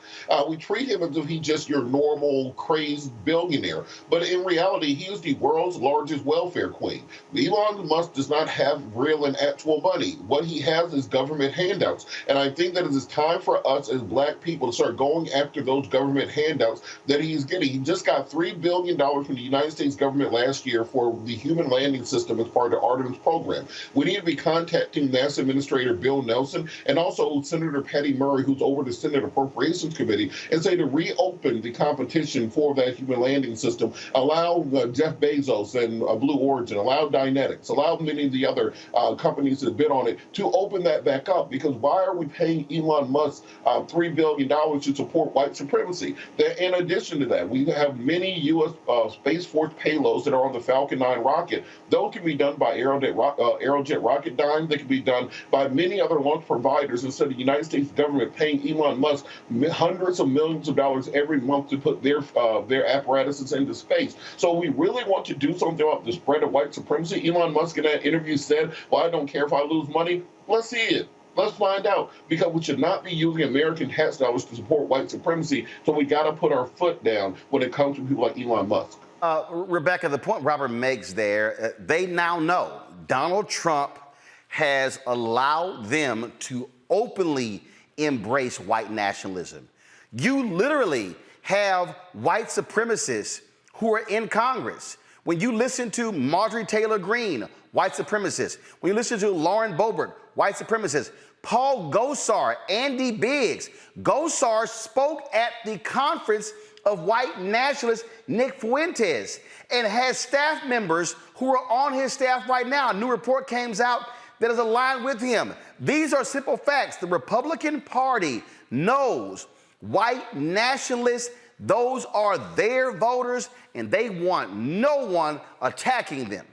we treat him as if he's just your normal, crazed billionaire. But in reality, he is the world's largest welfare queen. Elon Musk does not have real and actual money. What he has is government handouts. And I think that it is time for us as Black people to start going after those government handouts that he's getting. He just got $3 billion from the United States government last year for the human landing system as part of the Artemis program. We need to be contacting NASA Administrator Bill Nelson and also Senator Patty Murray, who's over the Senate Appropriations Committee, and say to reopen the competition for that human landing system, allow Jeff Bezos and Blue Origin, allow Dynetics, allow many of the other companies that bid on it to open that back up. Because why are we paying Elon Musk $3 billion to support white supremacy? In addition to that, we have many U.S. Space Force payloads that are on the Falcon 9 rocket. Those can be done by Aerojet Rocketdyne. They can be done by many other launch providers instead of the United States government paying Elon Musk hundreds of millions of dollars every month to put their apparatuses into space. So we really want to do something about the spread of white supremacy. Elon Musk in that interview said, well, I don't care if I lose money. Let's see it. Let's find out, because we should not be using American tax dollars to support white supremacy. So we got to put our foot down when it comes to people like Elon Musk. Rebecca, the point Robert makes there, they now know Donald Trump has allowed them to openly embrace white nationalism. You literally have white supremacists who are in Congress. When you listen to Marjorie Taylor Greene, white supremacist. When you listen to Lauren Boebert, white supremacist. Paul Gosar, Andy Biggs. Gosar spoke at the conference of white nationalist Nick Fuentes and has staff members who are on his staff right now. A new report came out that is aligned with him. These are simple facts. The Republican Party knows white nationalists, those are their voters, and they want no one attacking them.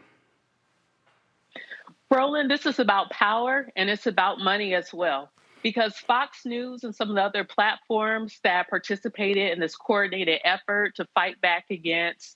Roland, this is about power, and it's about money as well. Because Fox News and some of the other platforms that participated in this coordinated effort to fight back against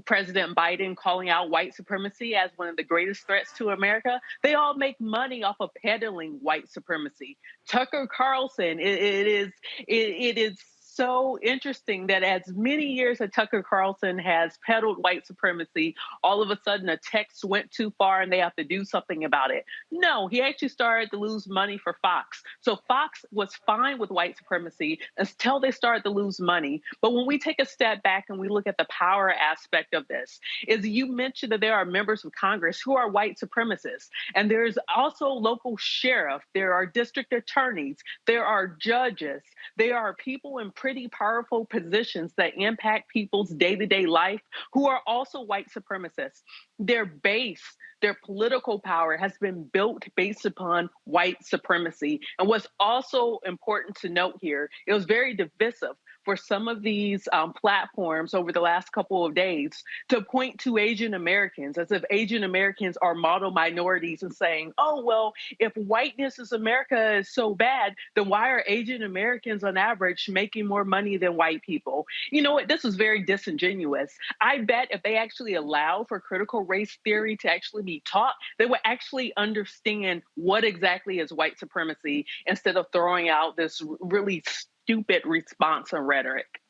President Biden calling out white supremacy as one of the greatest threats to America, they all make money off of peddling white supremacy. Tucker Carlson, it is so interesting that as many years that Tucker Carlson has peddled white supremacy, all of a sudden a text went too far and they have to do something about it. No, he actually started to lose money for Fox. So Fox was fine with white supremacy until they started to lose money. But when we take a step back and we look at the power aspect of this, is you mentioned that there are members of Congress who are white supremacists. And there's also local sheriff, there are district attorneys, there are judges, there are people in pretty powerful positions that impact people's day-to-day life who are also white supremacists. Their base, their political power has been built based upon white supremacy. And what's also important to note here, it was very divisive for some of these platforms over the last couple of days to point to Asian Americans as if Asian Americans are model minorities and saying, oh, well, if whiteness is America is so bad, then why are Asian Americans on average making more money than white people? You know what? This is very disingenuous. I bet if they actually allow for critical race theory to actually be taught, they would actually understand what exactly is white supremacy instead of throwing out this really stupid response and rhetoric.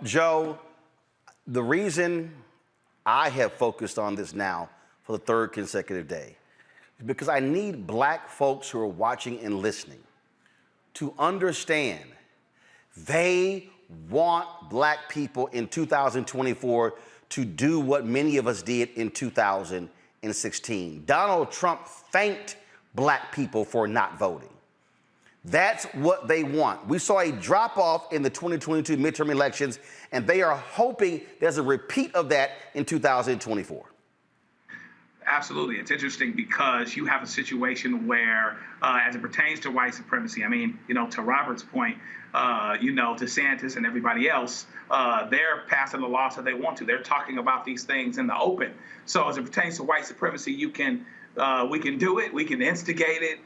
Joe, the reason I have focused on this now for the third consecutive day is because I need Black folks who are watching and listening to understand they want Black people in 2024 to do what many of us did in 2016. Donald Trump thanked Black people for not voting. That's what they want. We saw a drop-off in the 2022 midterm elections, and they are hoping there's a repeat of that in 2024. absolutely. It's interesting because you have a situation where, as it pertains to white supremacy, I mean, to Robert's point, DeSantis and everybody else, they're passing the laws that they want to. They're talking about these things in the open. So as it pertains to white supremacy, we can do it, we can instigate it,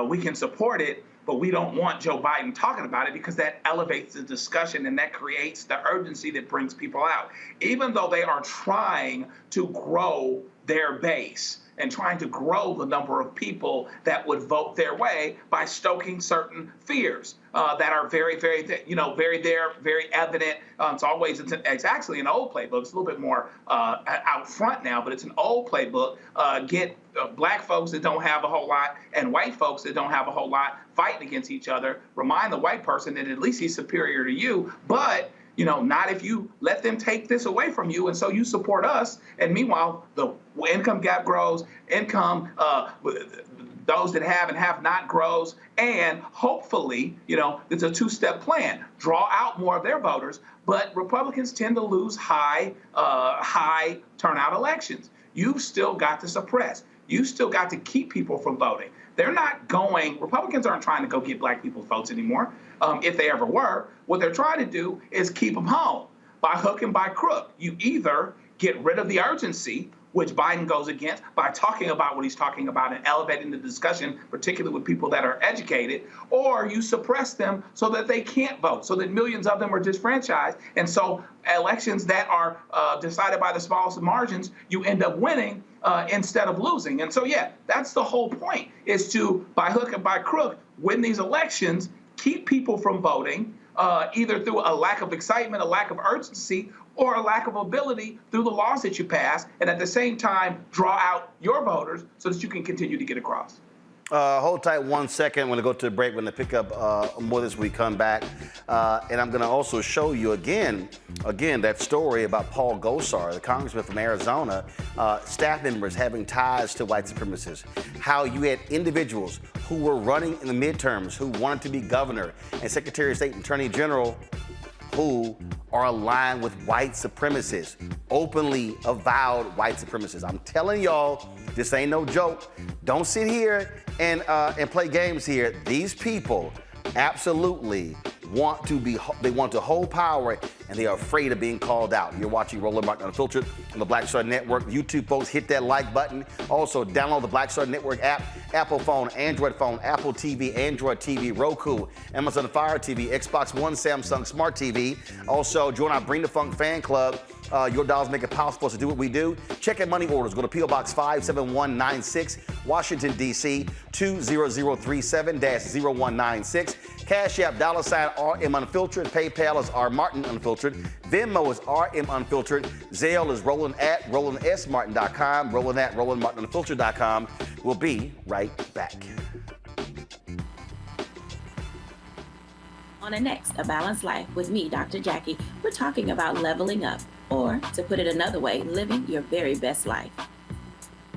we can support it, but we don't want Joe Biden talking about it because that elevates the discussion and that creates the urgency that brings people out. Even though they are trying to grow their base and trying to grow the number of people that would vote their way by stoking certain fears that are very evident. It's actually an old playbook. It's a little bit more out front now, but it's an old playbook. Get black folks that don't have a whole lot and white folks that don't have a whole lot fighting against each other. Remind the white person that at least he's superior to you, but not if you let them take this away from you, and so you support us. And meanwhile, the income gap grows, those that have and have not grows, and hopefully, it's a two-step plan. Draw out more of their voters, but Republicans tend to lose high turnout elections. You've still got to suppress. You still got to keep people from voting. Republicans aren't trying to go get black people's votes anymore, if they ever were. What they're trying to do is keep them home by hook and by crook. You either get rid of the urgency, which Biden goes against by talking about what he's talking about and elevating the discussion, particularly with people that are educated, or you suppress them so that they can't vote, so that millions of them are disfranchised. And so elections that are decided by the smallest margins, you end up winning instead of losing. And so, that's the whole point, is to, by hook and by crook, win these elections, keep people from voting, either through a lack of excitement, a lack of urgency, or a lack of ability through the laws that you pass, and at the same time, draw out your voters so that you can continue to get across. Hold tight 1 second. I'm going to go to the break. We're going to pick up more as we come back. And I'm going to also show you again, that story about Paul Gosar, the congressman from Arizona, staff members having ties to white supremacists. How you had individuals who were running in the midterms who wanted to be governor and Secretary of State and Attorney General who are aligned with white supremacists, openly avowed white supremacists. I'm telling y'all, this ain't no joke. Don't sit here and play games here. These people absolutely want to hold power, and they are afraid of being called out. You're watching Roland Martin Unfiltered on the Black Star Network. YouTube folks, hit that like button. Also, download the Black Star Network app, Apple phone, Android phone, Apple TV, Android TV, Roku, Amazon Fire TV, Xbox One, Samsung Smart TV. Also, join our Bring the Funk fan club. Your dollars make it possible for us to do what we do. Check in money orders. Go to P.O. Box 57196, Washington, D.C. 20037-0196. Cash App, $RM Unfiltered. PayPal is R Martin Unfiltered. Venmo is RM Unfiltered. Zelle is Roland at RolandSMartin.com. Roland at RolandMartinUnfiltered.com. We'll be right back. On the next A Balanced Life with me, Dr. Jackie, we're talking about leveling up, or to put it another way, living your very best life.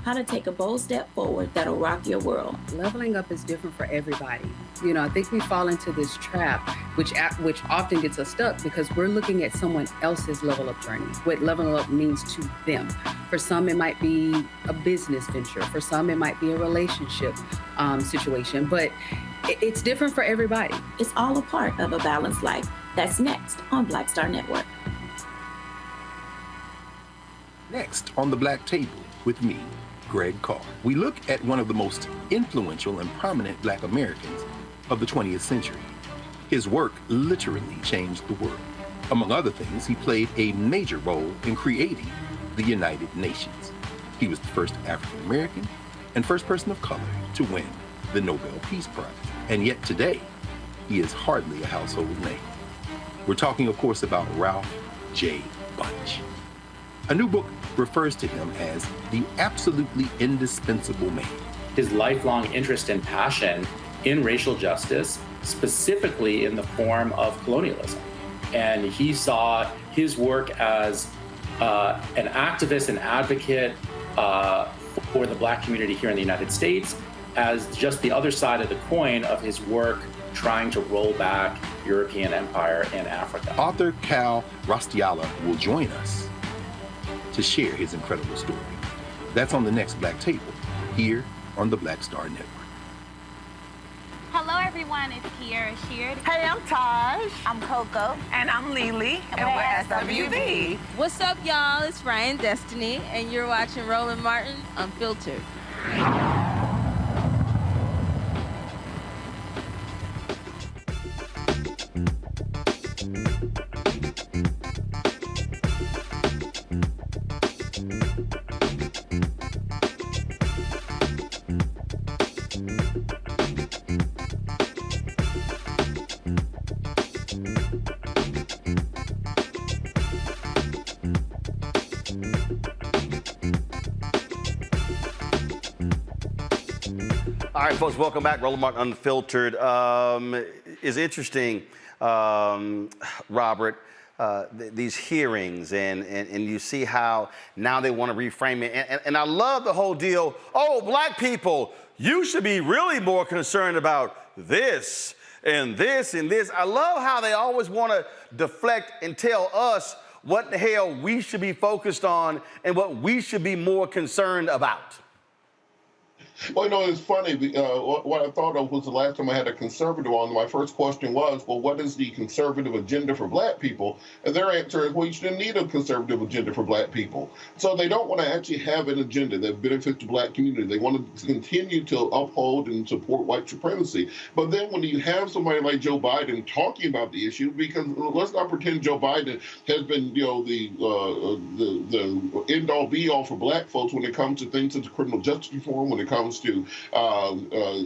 How to take a bold step forward that'll rock your world. Leveling up is different for everybody. I think we fall into this trap, which often gets us stuck because we're looking at someone else's level up journey, what leveling up means to them. For some, it might be a business venture. For some, it might be a relationship situation, but it's different for everybody. It's all a part of A Balanced Life. That's next on Black Star Network. Next on the Black Table with me, Greg Carr. We look at one of the most influential and prominent Black Americans of the 20th century. His work literally changed the world. Among other things, he played a major role in creating the United Nations. He was the first African American and first person of color to win the Nobel Peace Prize. And yet today, he is hardly a household name. We're talking, of course, about Ralph J. Bunche. A new book refers to him as the absolutely indispensable man. His lifelong interest and passion in racial justice, specifically in the form of colonialism. And he saw his work as an activist and advocate for the Black community here in the United States as just the other side of the coin of his work trying to roll back European empire in Africa. Author Cal Rostiala will join us to share his incredible story. That's on the next Black Table, here on the Black Star Network. Hello, everyone. It's Kiara Sheard. Hey, I'm Taj. I'm Coco. And I'm Lily. And we're SWV. What's up, y'all? It's Ryan Destiny, and you're watching Roland Martin Unfiltered. All right, folks, welcome back. Roland Martin Unfiltered. Is interesting, Robert, these hearings, and you see how now they want to reframe it. And I love the whole deal. Oh, black people, you should be really more concerned about this and this and this. I love how they always want to deflect and tell us what the hell we should be focused on and what we should be more concerned about. Well, you know, it's funny. What I thought of was the last time I had a conservative on, my first question was, well, what is the conservative agenda for black people? And their answer is, well, you shouldn't need a conservative agenda for black people. So they don't want to actually have an agenda that benefits the black community. They want to continue to uphold and support white supremacy. But then when you have somebody like Joe Biden talking about the issue, because let's not pretend Joe Biden has been, you know, the end-all be-all for black folks when it comes to things such as criminal justice reform, when it comes to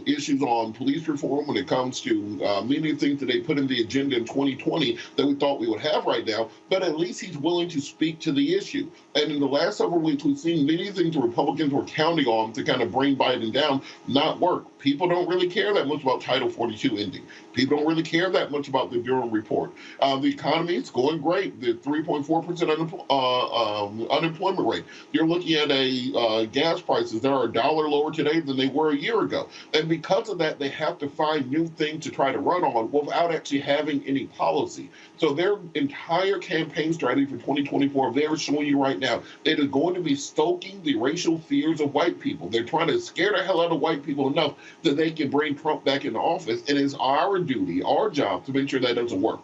issues on police reform, when it comes to many things that they put in the agenda in 2020 that we thought we would have right now, but at least he's willing to speak to the issue. And in the last several weeks, we've seen many things the Republicans were counting on to kind of bring Biden down not work. People don't really care that much about Title 42 ending. People don't really care that much about the Durham report. The economy is going great. The 3.4% unemployment rate. You're looking at gas prices that are $1 lower today than they were a year ago. And because of that, they have to find new things to try to run on without actually having any policy. So their entire campaign strategy for 2024, they're showing you right now, it is going to be stoking the racial fears of white people. They're trying to scare the hell out of white people enough that they can bring Trump back into office. And it's our duty, our job, to make sure that doesn't work.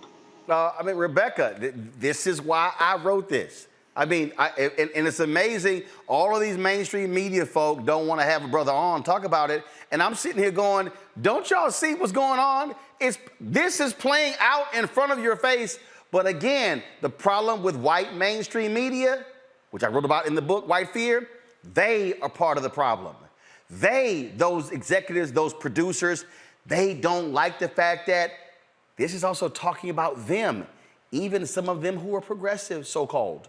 I mean, Rebecca, this is why I wrote this. I mean, and it's amazing. All of these mainstream media folk don't want to have a brother on talk about it. And I'm sitting here going, don't y'all see what's going on? This is playing out in front of your face. But again, the problem with white mainstream media, which I wrote about in the book, White Fear, they are part of the problem. Those executives, those producers, they don't like the fact that this is also talking about them, even some of them who are progressive, so-called.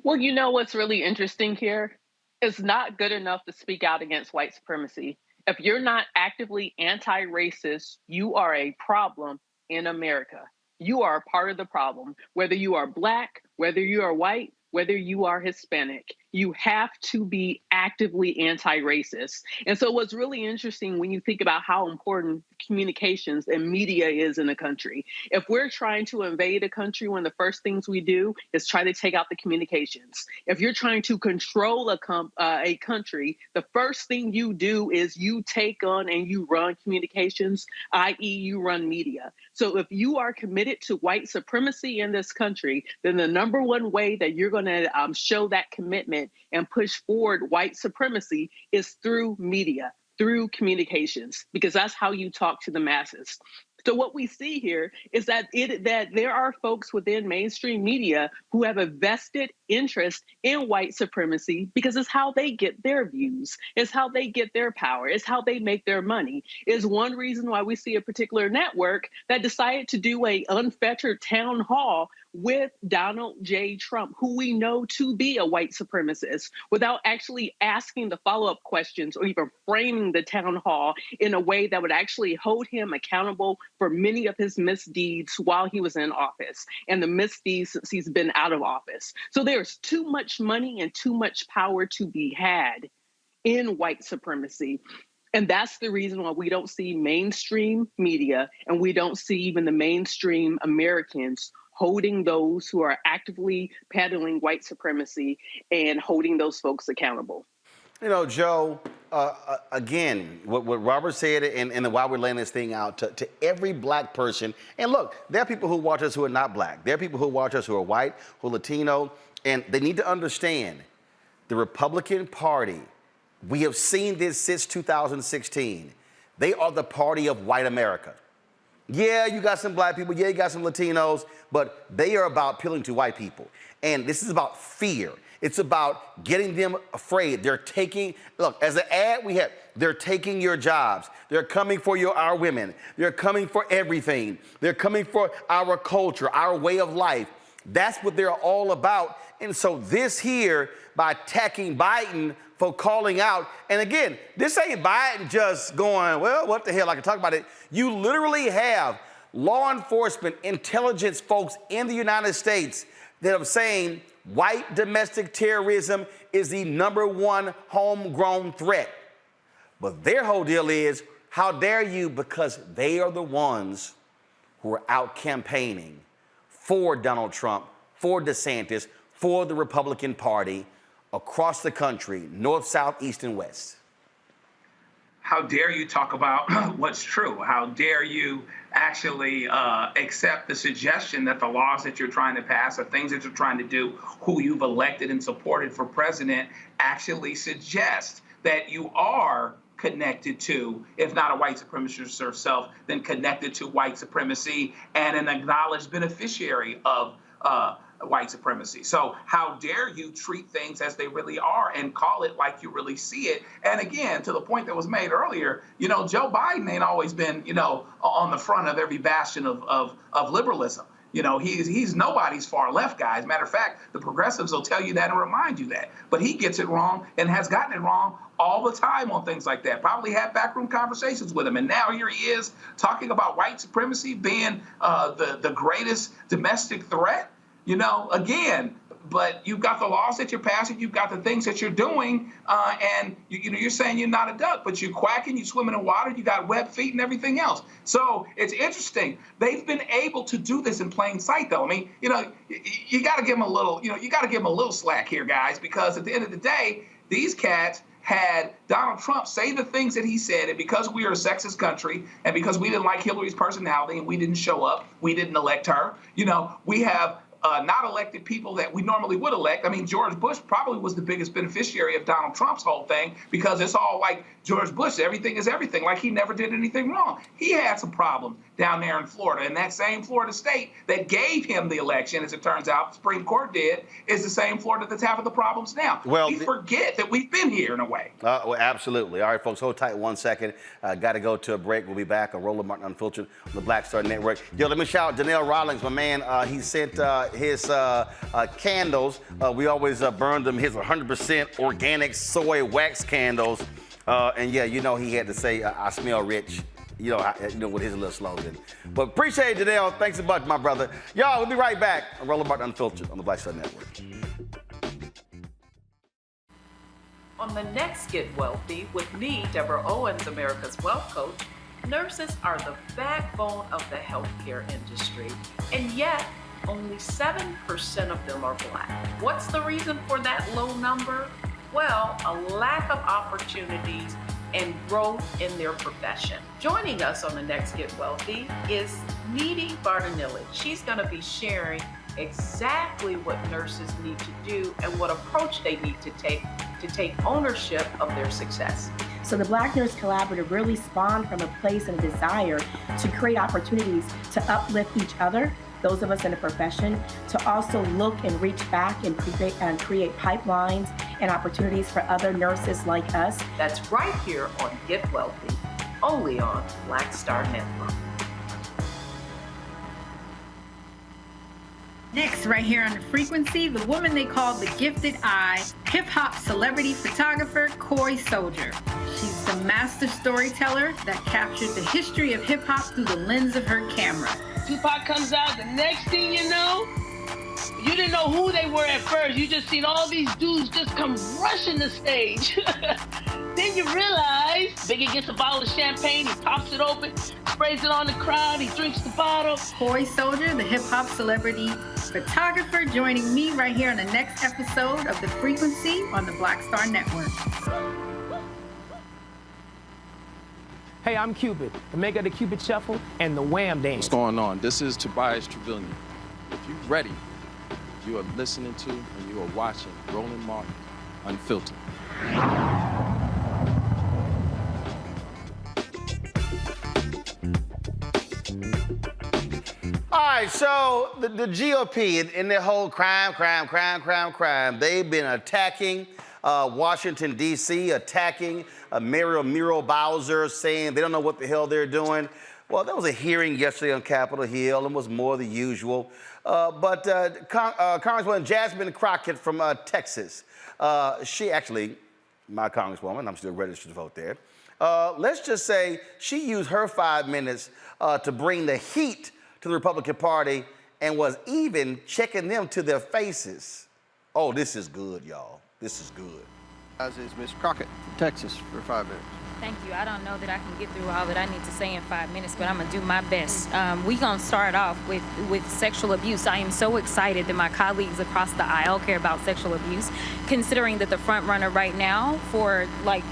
Well, you know what's really interesting here? It's not good enough to speak out against white supremacy. If you're not actively anti-racist, you are a problem in America. You are a part of the problem, whether you are Black, whether you are white, whether you are Hispanic. You have to be actively anti-racist. And so what's really interesting when you think about how important communications and media is in a country, if we're trying to invade a country, one of the first things we do is try to take out the communications. If you're trying to control a country, the first thing you do is you take on and you run communications, i.e. you run media. So if you are committed to white supremacy in this country, then the number one way that you're going to show that commitment and push forward white supremacy is through media, through communications, because that's how you talk to the masses. So what we see here is that there are folks within mainstream media who have a vested interest in white supremacy because it's how they get their views, it's how they get their power, it's how they make their money. Is one reason why we see a particular network that decided to do a unfettered town hall with Donald J. Trump, who we know to be a white supremacist, without actually asking the follow-up questions or even framing the town hall in a way that would actually hold him accountable for many of his misdeeds while he was in office and the misdeeds since he's been out of office. So there's too much money and too much power to be had in white supremacy. And that's the reason why we don't see mainstream media and we don't see even the mainstream Americans holding those who are actively peddling white supremacy and holding those folks accountable. You know, Joe, again, what Robert said, and why we're laying this thing out to every black person. And look, there are people who watch us who are not black. There are people who watch us who are white, who are Latino, and they need to understand the Republican Party. We have seen this since 2016. They are the party of white America. Yeah, you got some black people. Yeah, you got some Latinos, but they are about appealing to white people. And this is about fear. It's about getting them afraid. They're taking, look, as an ad we have, they're taking your jobs. They're coming for our women. They're coming for everything. They're coming for our culture, our way of life. That's what they're all about. And so this here, by attacking Biden for calling out, and again, this ain't Biden just going, well, what the hell, I can talk about it. You literally have law enforcement, intelligence folks in the United States that are saying white domestic terrorism is the #1 homegrown threat. But their whole deal is, how dare you, because they are the ones who are out campaigning for Donald Trump, for DeSantis, for the Republican Party across the country, north, south, east, and west. How dare you talk about what's true? How dare you actually accept the suggestion that the laws that you're trying to pass or things that you're trying to do, who you've elected and supported for president, actually suggest that you are connected to, if not a white supremacist yourself, then connected to white supremacy and an acknowledged beneficiary of white supremacy. So how dare you treat things as they really are and call it like you really see it? And again, to the point that was made earlier, you know, Joe Biden ain't always been, you know, on the front of every bastion of liberalism. You know, he's nobody's far left, guys. Matter of fact, the progressives will tell you that and remind you that. But he gets it wrong and has gotten it wrong all the time on things like that. Probably had backroom conversations with him. And now here he is talking about white supremacy being the greatest domestic threat. You know, again, but you've got the laws that you're passing, you've got the things that you're doing, and you're saying you're not a duck, but you're quacking, you're swimming in water, you got webbed feet and everything else. So it's interesting. They've been able to do this in plain sight, though. I mean, you know, you got to give them a little, you got to give them a little slack here, guys, because at the end of the day, these cats had Donald Trump say the things that he said, and because we are a sexist country, and because we didn't like Hillary's personality, and we didn't show up, we didn't elect her, you know, we have not elected people that we normally would elect. I mean, George Bush probably was the biggest beneficiary of Donald Trump's whole thing, because it's all like George Bush, everything is everything, like he never did anything wrong. He had some problems down there in Florida, and that same Florida state that gave him the election, as it turns out, the Supreme Court did, is the same Florida that's having the problems now. Well, we forget that we've been here in a way. Well, absolutely. All right, folks, hold tight 1 second. Got to go to a break. We'll be back on Roland Martin Unfiltered on the Black Star Network. Yo, let me shout out Janelle Rawlings, my man. He sent his candles. We always burn them, his 100% organic soy wax candles. And yeah, you know, he had to say, I smell rich, you know, with his little slogan. But appreciate it, Janelle. Thanks a bunch, my brother. Y'all, we'll be right back on Roland Martin Unfiltered on the Black Star Network. On the next Get Wealthy with me, Deborah Owens, America's Wealth Coach, nurses are the backbone of the healthcare industry, and yet only 7% of them are Black. What's the reason for that low number? Well, a lack of opportunities and growth in their profession. Joining us on the next Get Wealthy is Needy Bartonelli. She's going to be sharing exactly what nurses need to do and what approach they need to take ownership of their success. So the Black Nurse Collaborative really spawned from a place and a desire to create opportunities to uplift each other, those of us in the profession, to also look and reach back and create pipelines and opportunities for other nurses like us. That's right here on Get Wealthy, only on Black Star Network. Next, right here on The Frequency, the woman they call the Gifted Eye, hip-hop celebrity photographer Corey Soldier. She's the master storyteller that captured the history of hip-hop through the lens of her camera. Tupac comes out, the next thing you know, you didn't know who they were at first. You just seen all these dudes just come rushing the stage. Then you realize Biggie gets a bottle of champagne, he pops it open. sprays it on the crowd, he drinks the bottle. Corey Soldier, the hip-hop celebrity photographer, joining me right here on the next episode of The Frequency on the Black Star Network. Hey, I'm Cupid, the maker of the Cupid Shuffle and the Wham Dance. What's going on? This is Tobias Trevelyan. If you're ready, you are listening to and you are watching Roland Martin Unfiltered. All right, so the GOP in their whole crime, they've been attacking Washington, D.C., attacking Muriel Bowser, saying they don't know what the hell they're doing. Well, there was a hearing yesterday on Capitol Hill and was more the usual. But Congresswoman Jasmine Crockett from Texas, she actually, my congresswoman, I'm still registered to vote there. Let's just say she used her 5 minutes to bring the heat to the Republican Party and was even checking them to their faces. Oh, this is good, y'all. This is good. As is Ms. Crockett from Texas for 5 minutes. Thank you. I don't know that I can get through all that I need to say in 5 minutes, but I'm gonna do my best. We're gonna start off with sexual abuse. I am so excited that my colleagues across the aisle care about sexual abuse, considering that the front runner right now for like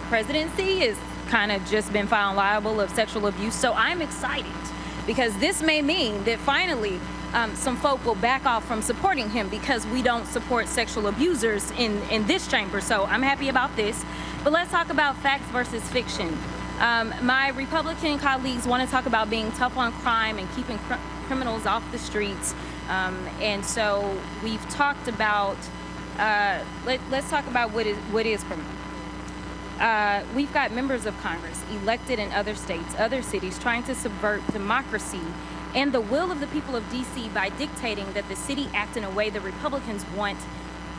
presidency is kind of just been found liable of sexual abuse. So I'm excited because this may mean that finally some folk will back off from supporting him because we don't support sexual abusers in this chamber. So I'm happy about this. But let's talk about facts versus fiction. My Republican colleagues want to talk about being tough on crime and keeping criminals off the streets. And so we've talked about, let's talk about what is criminal. We've got members of Congress elected in other states, other cities, trying to subvert democracy and the will of the people of D.C. by dictating that the city act in a way the Republicans want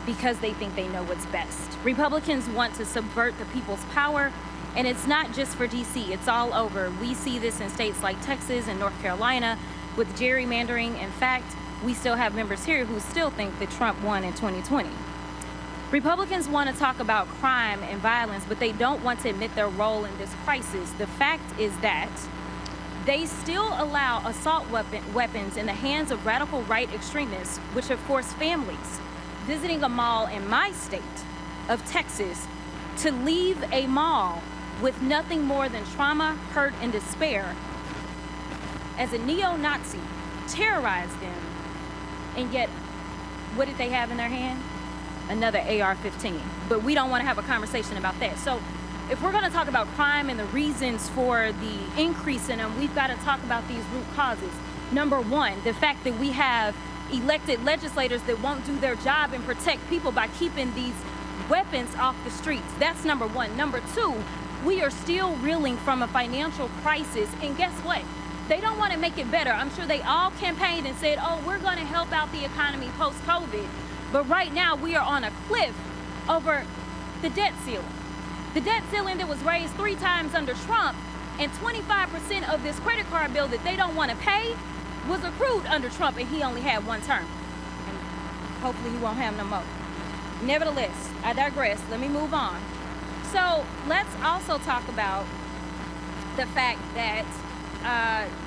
because they think they know what's best. Republicans want to subvert the people's power, and it's not just for D.C., it's all over. We see this in states like Texas and North Carolina with gerrymandering. In fact, we still have members here who still think that Trump won in 2020. Republicans want to talk about crime and violence, but they don't want to admit their role in this crisis. The fact is that they still allow assault weapons in the hands of radical right extremists, which have forced families visiting a mall in my state of Texas to leave a mall with nothing more than trauma, hurt, and despair as a neo-Nazi terrorized them. And yet, what did they have in their hand? Another AR-15. But we don't want to have a conversation about that. So if we're going to talk about crime and the reasons for the increase in them, we've got to talk about these root causes. Number one, the fact that we have elected legislators that won't do their job and protect people by keeping these weapons off the streets. That's number one. Number two, we are still reeling from a financial crisis. And guess what? They don't want to make it better. I'm sure they all campaigned and said, oh, we're going to help out the economy post-COVID. But right now, we are on a cliff over the debt ceiling. The debt ceiling that was raised 3 times under Trump, and 25% of this credit card bill that they don't want to pay was accrued under Trump, and he only had 1 term. And hopefully he won't have no more. Nevertheless, I digress. Let me move on. So let's also talk about the fact that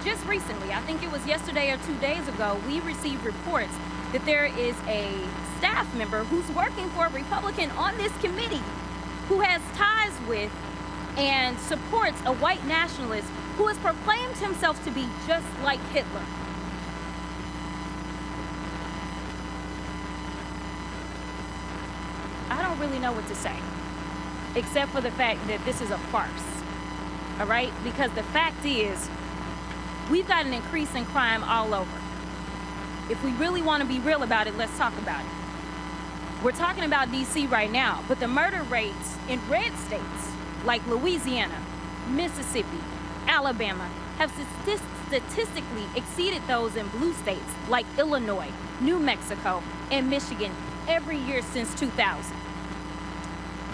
just recently, I think it was yesterday or 2 days ago, we received reports that there is a staff member who's working for a Republican on this committee who has ties with and supports a white nationalist who has proclaimed himself to be just like Hitler. I don't really know what to say, except for the fact that this is a farce, all right? Because the fact is, we've got an increase in crime all over. If we really want to be real about it, let's talk about it. We're talking about D.C. right now, but the murder rates in red states like Louisiana, Mississippi, Alabama have statistically exceeded those in blue states like Illinois, New Mexico, and Michigan every year since 2000.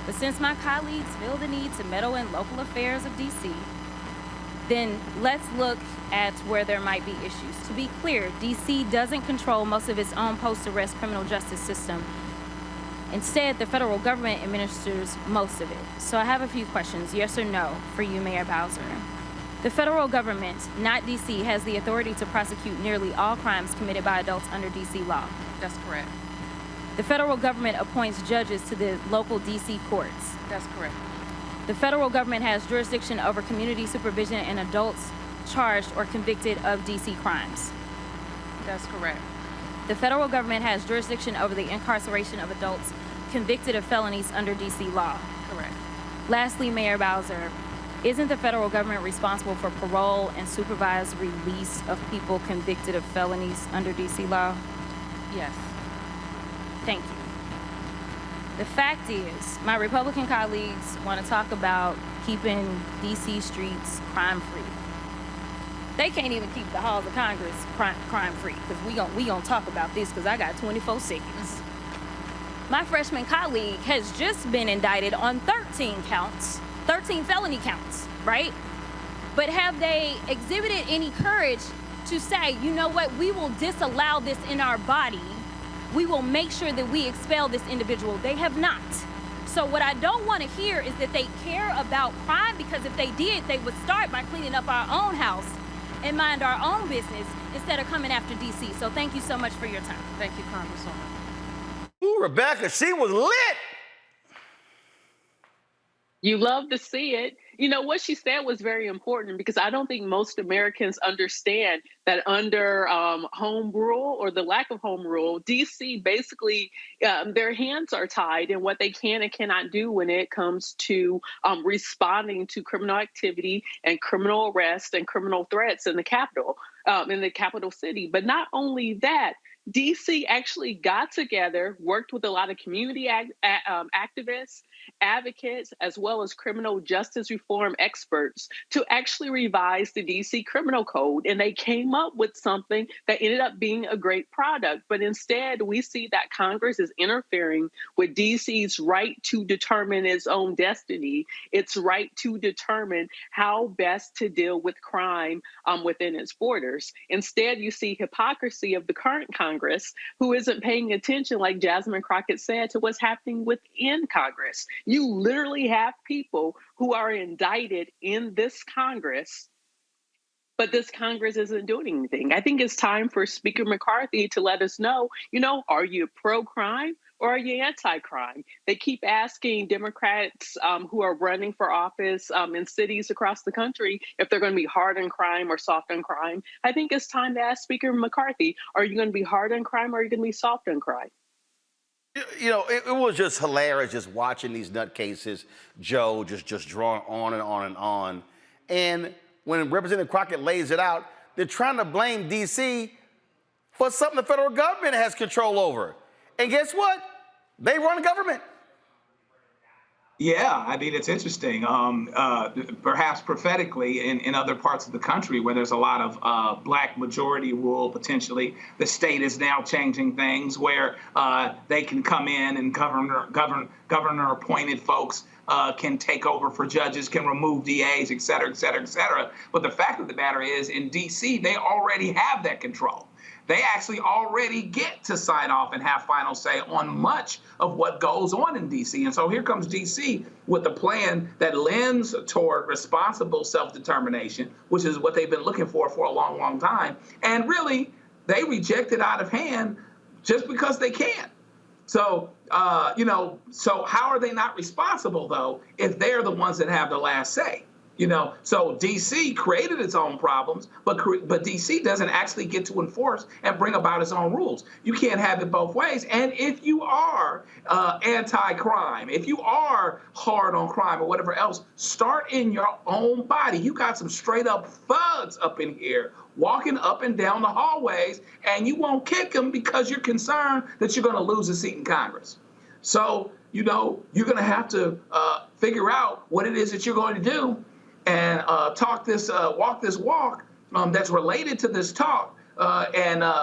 But since my colleagues feel the need to meddle in local affairs of D.C., then let's look at where there might be issues. To be clear, D.C. doesn't control most of its own post-arrest criminal justice system. Instead, the federal government administers most of it. So I have a few questions, yes or no, for you, Mayor Bowser. The federal government, not DC, has the authority to prosecute nearly all crimes committed by adults under DC law. That's correct. The federal government appoints judges to the local DC courts. That's correct. The federal government has jurisdiction over community supervision and adults charged or convicted of DC crimes. That's correct. The federal government has jurisdiction over the incarceration of adults convicted of felonies under DC law. Correct. Lastly, Mayor Bowser, isn't the federal government responsible for parole and supervised release of people convicted of felonies under DC law? Yes. Thank you. The fact is, my Republican colleagues want to talk about keeping DC streets crime-free. They can't even keep the halls of Congress crime-free, because we gonna talk about this, because I got 24 seconds. My freshman colleague has just been indicted on 13 counts, 13 felony counts, right? But have they exhibited any courage to say, you know what, we will disallow this in our body. We will make sure that we expel this individual. They have not. So what I don't want to hear is that they care about crime, because if they did, they would start by cleaning up our own house and mind our own business instead of coming after DC. So thank you so much for your time. Thank you, Congresswoman. Ooh, Rebecca, she was lit. You love to see it. You know, what she said was very important, because I don't think most Americans understand that under home rule, or the lack of home rule, DC basically, their hands are tied in what they can and cannot do when it comes to responding to criminal activity and criminal arrest and criminal threats in the capital city. But not only that, DC actually got together, worked with a lot of community activists, advocates, as well as criminal justice reform experts to actually revise the DC criminal code. And they came up with something that ended up being a great product. But instead, we see that Congress is interfering with DC's right to determine its own destiny, its right to determine how best to deal with crime within its borders. Instead, you see hypocrisy of the current Congress, who isn't paying attention, like Jasmine Crockett said, to what's happening within Congress. You literally have people who are indicted in this Congress, but this Congress isn't doing anything. I think it's time for Speaker McCarthy to let us know, are you pro-crime or are you anti-crime? They keep asking Democrats who are running for office in cities across the country if they're going to be hard on crime or soft on crime. I think it's time to ask Speaker McCarthy, are you going to be hard on crime or are you going to be soft on crime? It was just hilarious just watching these nutcases, Joe, just drawing on and on and on. And when Representative Crockett lays it out, they're trying to blame D.C. for something the federal government has control over. And guess what? They run government. Yeah, I mean, it's interesting. Perhaps prophetically, in other parts of the country where there's a lot of black majority rule, potentially, the state is now changing things where they can come in and governor appointed folks can take over for judges, can remove DAs, et cetera, et cetera, et cetera. But the fact of the matter is, in D.C., they already have that control. They actually already get to sign off and have final say on much of what goes on in D.C. And so here comes D.C. with a plan that lends toward responsible self-determination, which is what they've been looking for a long, long time. And really, they reject it out of hand just because they can. So, so how are they not responsible, though, if they're the ones that have the last say? So D.C. created its own problems, but D.C. doesn't actually get to enforce and bring about its own rules. You can't have it both ways. And if you are anti-crime, if you are hard on crime or whatever else, start in your own body. You got some straight up thugs up in here walking up and down the hallways, and you won't kick them because you're concerned that you're going to lose a seat in Congress. So, you're going to have to figure out what it is that you're going to do and walk this walk that's related to this talk.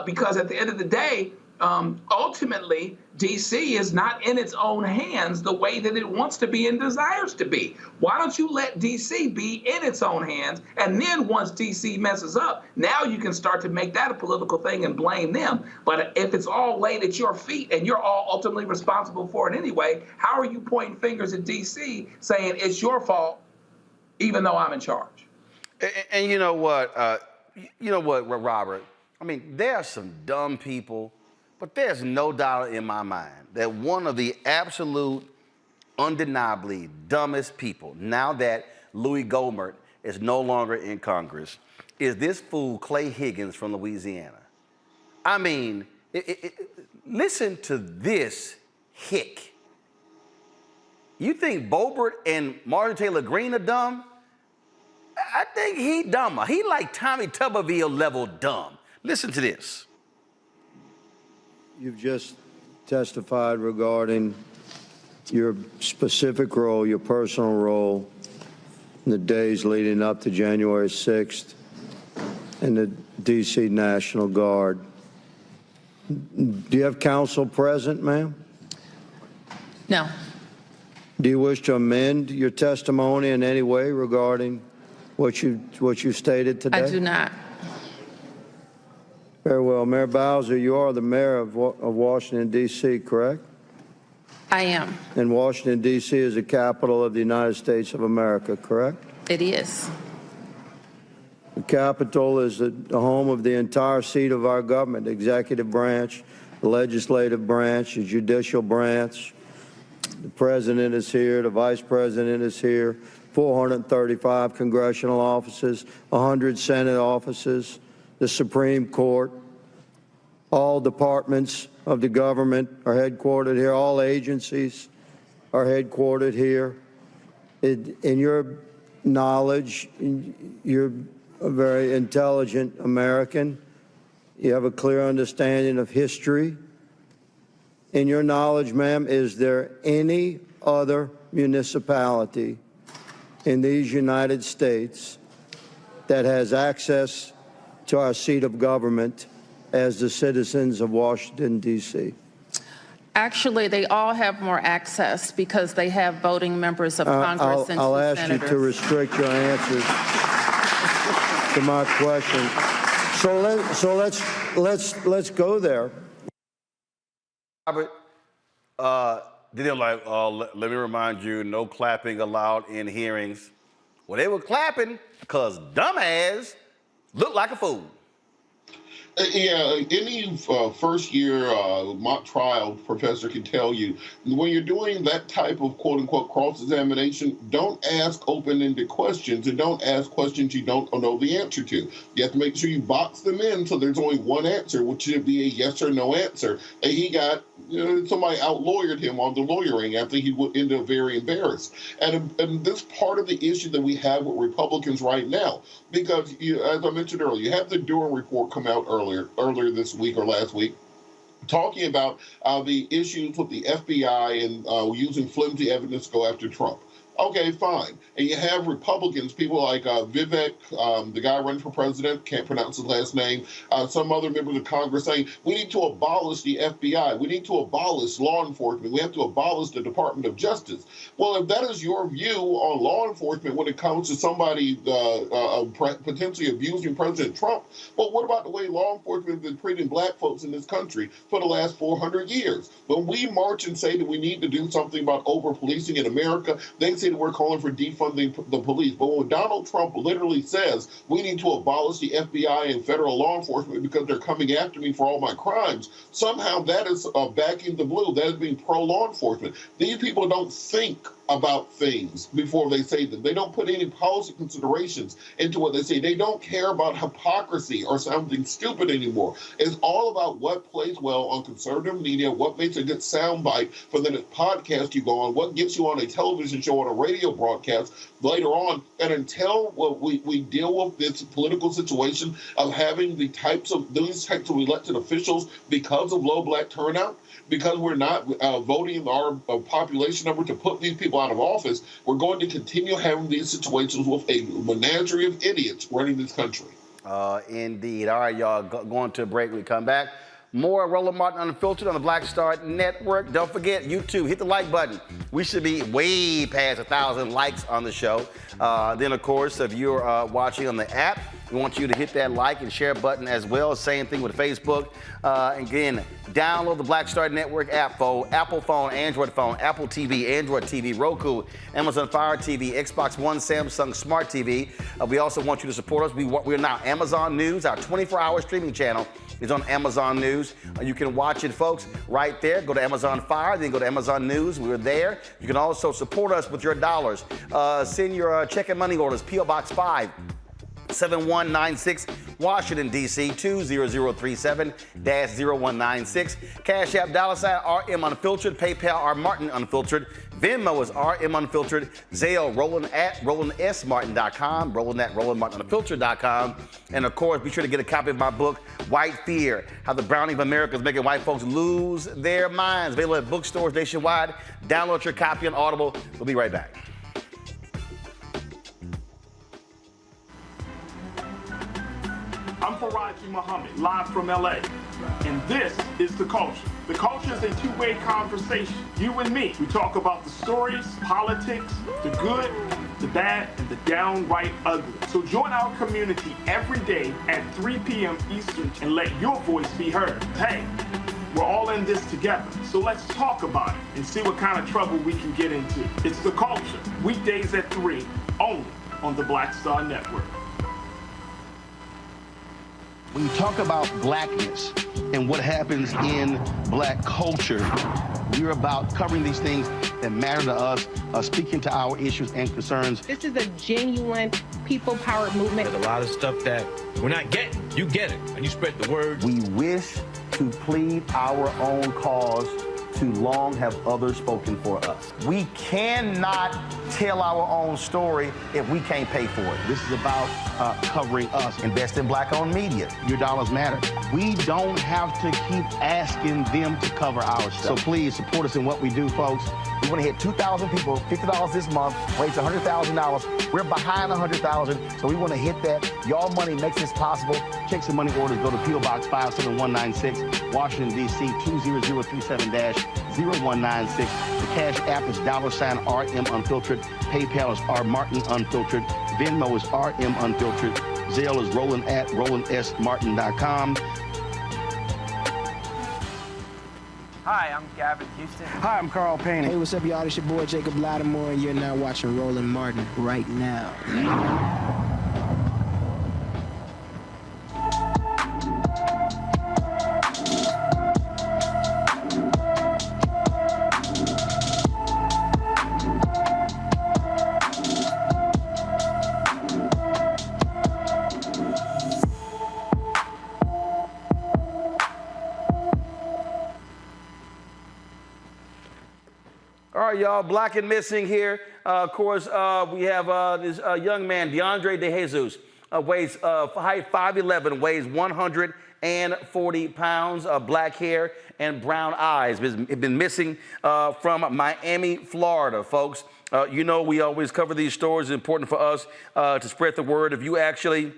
Because at the end of the day, ultimately, D.C. is not in its own hands the way that it wants to be and desires to be. Why don't you let D.C. be in its own hands? And then once D.C. messes up, now you can start to make that a political thing and blame them. But if it's all laid at your feet and you're all ultimately responsible for it anyway, how are you pointing fingers at D.C. saying it's your fault, even though I'm in charge? And you know what? Robert? I mean, there are some dumb people, but there's no doubt in my mind that one of the absolute, undeniably dumbest people, now that Louis Gohmert is no longer in Congress, is this fool Clay Higgins from Louisiana. I mean, listen to this hick. You think Boebert and Marjorie Taylor Greene are dumb? I think he dumber. He like Tommy Tuberville level dumb. Listen to this. You've just testified regarding your specific role, your personal role in the days leading up to January 6th in the D.C. National Guard. Do you have counsel present, ma'am? No. Do you wish to amend your testimony in any way regarding what you stated today? I do not. Very well. Mayor Bowser, you are the mayor of Washington, D.C., correct? I am. And Washington, D.C. is the capital of the United States of America, correct? It is. The Capitol is the home of the entire seat of our government, the executive branch, the legislative branch, the judicial branch. The president is here, the vice president is here, 435 congressional offices, 100 Senate offices, the Supreme Court. All departments of the government are headquartered here. All agencies are headquartered here. In your knowledge, you're a very intelligent American. You have a clear understanding of history. In your knowledge, ma'am, is there any other municipality in these United States that has access to our seat of government as the citizens of Washington, D.C.? Actually, they all have more access because they have voting members of Congress and I'll two ask senators. you to restrict your answers to my question. So let's go there. Robert, they're like, let me remind you, no clapping allowed in hearings. Well, they were clapping because dumbass looked like a fool. Yeah, any first-year mock trial professor can tell you, when you're doing that type of quote-unquote cross-examination, don't ask open-ended questions and don't ask questions you don't know the answer to. You have to make sure you box them in so there's only one answer, which should be a yes or no answer. And he got, somebody out-lawyered him on the lawyering. I think he would end up very embarrassed. And this part of the issue that we have with Republicans right now, because as I mentioned earlier, you have the Durham report come out earlier this week or last week, talking about the issues with the FBI and using flimsy evidence to go after Trump. Okay, fine. And you have Republicans, people like Vivek, the guy running for president, can't pronounce his last name, some other members of Congress saying, we need to abolish the FBI. We need to abolish law enforcement. We have to abolish the Department of Justice. Well, if that is your view on law enforcement when it comes to somebody potentially abusing President Trump, well, what about the way law enforcement has been treating black folks in this country for the last 400 years? When we march and say that we need to do something about over-policing in America, they say that we're calling for defunding the police. But when Donald Trump literally says we need to abolish the FBI and federal law enforcement because they're coming after me for all my crimes, somehow that is backing the blue. That is being pro-law enforcement. These people don't think about things before they say them. They don't put any policy considerations into what they say. They don't care about hypocrisy or something stupid anymore. It's all about what plays well on conservative media, what makes a good soundbite for the next podcast you go on, what gets you on a television show, on a radio broadcast later on. And until we deal with this political situation of having these types of elected officials because of low black turnout, because we're not voting our population number to put these people out of office, we're going to continue having these situations with a menagerie of idiots running this country. Indeed. All right, y'all, going to a break. When we come back, more Roland Martin Unfiltered on the Black Star Network. Don't forget, YouTube, hit the like button. We should be way past 1,000 likes on the show. Then, of course, if you're watching on the app, We want you to hit that like and share button as well. Same thing with Facebook. Again, download the Black Star Network app for Apple phone, Android phone, Apple TV, Android TV, Roku, Amazon Fire TV, Xbox One, Samsung Smart TV. We also want you to support us. We're now Amazon News, our 24-hour streaming channel is on Amazon News. You can watch it, folks, right there. Go to Amazon Fire, then go to Amazon News. We're there. You can also support us with your dollars. Send your check and money orders, P.O. Box 57196, Washington, D.C. 20037-0196. Cash App, $RM Unfiltered. PayPal, R Martin Unfiltered. Venmo is RM Unfiltered. Zelle, Roland at RolandSMartin.com. Roland at RolandMartinUnfiltered.com. And of course, be sure to get a copy of my book, White Fear, How the Browning of America is Making White Folks Lose Their Minds. Available at bookstores nationwide. Download your copy on Audible. We'll be right back. I'm Faraji Muhammad, live from LA. And this is The Culture. The Culture is a two-way conversation. You and me. We talk about the stories, politics, the good, the bad, and the downright ugly. So join our community every day at 3 p.m. Eastern and let your voice be heard. Hey, we're all in this together. So let's talk about it and see what kind of trouble we can get into. It's The Culture, weekdays at 3, only on the Black Star Network. When you talk about blackness and what happens in black culture, we're about covering these things that matter to us, speaking to our issues and concerns. This is a genuine people-powered movement. There's a lot of stuff that we're not getting. You get it, and you spread the word. We wish to plead our own cause. Too long have others spoken for us. We cannot tell our own story if we can't pay for it. This is about covering us. Invest in black-owned media. Your dollars matter. We don't have to keep asking them to cover our stuff. So please support us in what we do, folks. We want to hit 2,000 people, $50 this month, raise $100,000. We're behind $100,000, so we want to hit that. Y'all money makes this possible. Check some money orders. Go to P.O. Box 57196, Washington, D.C. 20037-0196. The Cash App is $RM Unfiltered. PayPal is R Martin Unfiltered. Venmo is RM Unfiltered. Zelle is Roland at RolandSMartin.com. Hi, I'm Gavin Houston. Hi, I'm Carl Payne. Hey, what's up, y'all? It's your boy Jacob Lattimore, and you're now watching Roland Martin right now. All right, y'all, Black and Missing here. Of course, we have this young man, DeAndre DeJesus, weighs height 5'11", weighs 140 pounds, black hair and brown eyes. He's been missing from Miami, Florida, folks. You know, we always cover these stories. It's important for us to spread the word. If you actually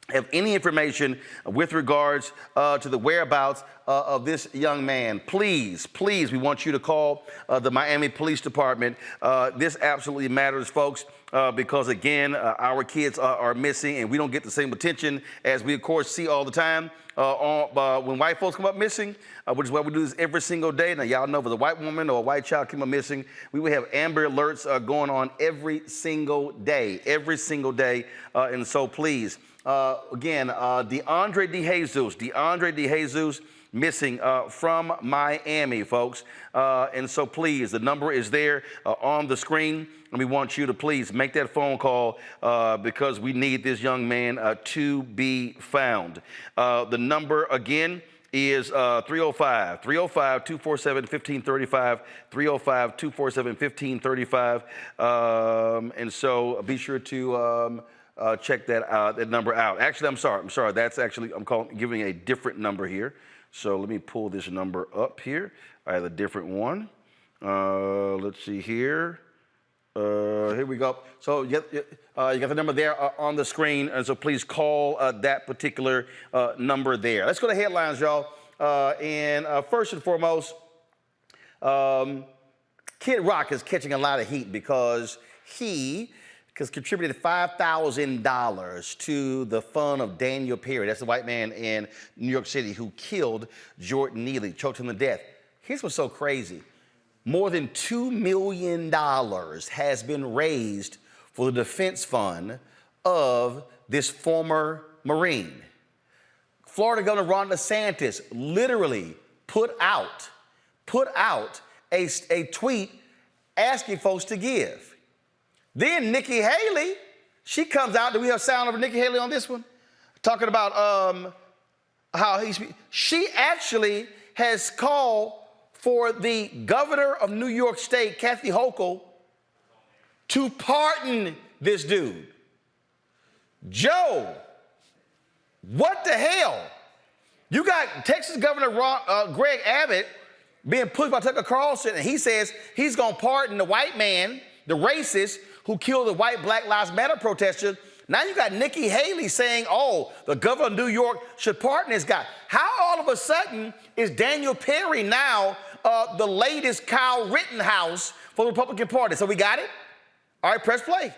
have any information with regards to the whereabouts of this young man, please, we want you to call the Miami Police Department. This absolutely matters, folks, because, again, our kids are missing, and we don't get the same attention as we, of course, see all the time when white folks come up missing, which is why we do this every single day. Now, y'all know if a white woman or a white child came up missing, we would have Amber Alerts going on every single day. And so, please, again, DeAndre DeJesus missing from Miami, folks. And so please, the number is there on the screen, and we want you to please make that phone call because we need this young man to be found. The number again is 305-247-1535, 305-247-1535. And so be sure to check that number out. Actually, I'm sorry. That's actually, giving a different number here. So let me pull this number up here. I have a different one. Let's see here. Here we go. So you got the number there on the screen, and so please call that particular number there. Let's go to headlines, y'all. And first and foremost, Kid Rock is catching a lot of heat because he contributed $5,000 to the fund of Daniel Perry. That's the white man in New York City who killed Jordan Neely, choked him to death. Here's what's so crazy. More than $2 million has been raised for the defense fund of this former Marine. Florida Governor Ron DeSantis literally put out a tweet asking folks to give. Then Nikki Haley, she comes out. Do we have sound of Nikki Haley on this one? Talking about she actually has called for the governor of New York State, Kathy Hochul, to pardon this dude. Joe, what the hell? You got Texas Governor Greg Abbott being pushed by Tucker Carlson, and he says he's going to pardon the white man, the racist, who killed the white Black Lives Matter protester. Now you got Nikki Haley saying, oh, the governor of New York should pardon this guy. How all of a sudden is Daniel Perry now the latest Kyle Rittenhouse for the Republican Party? So we got it? All right, press play.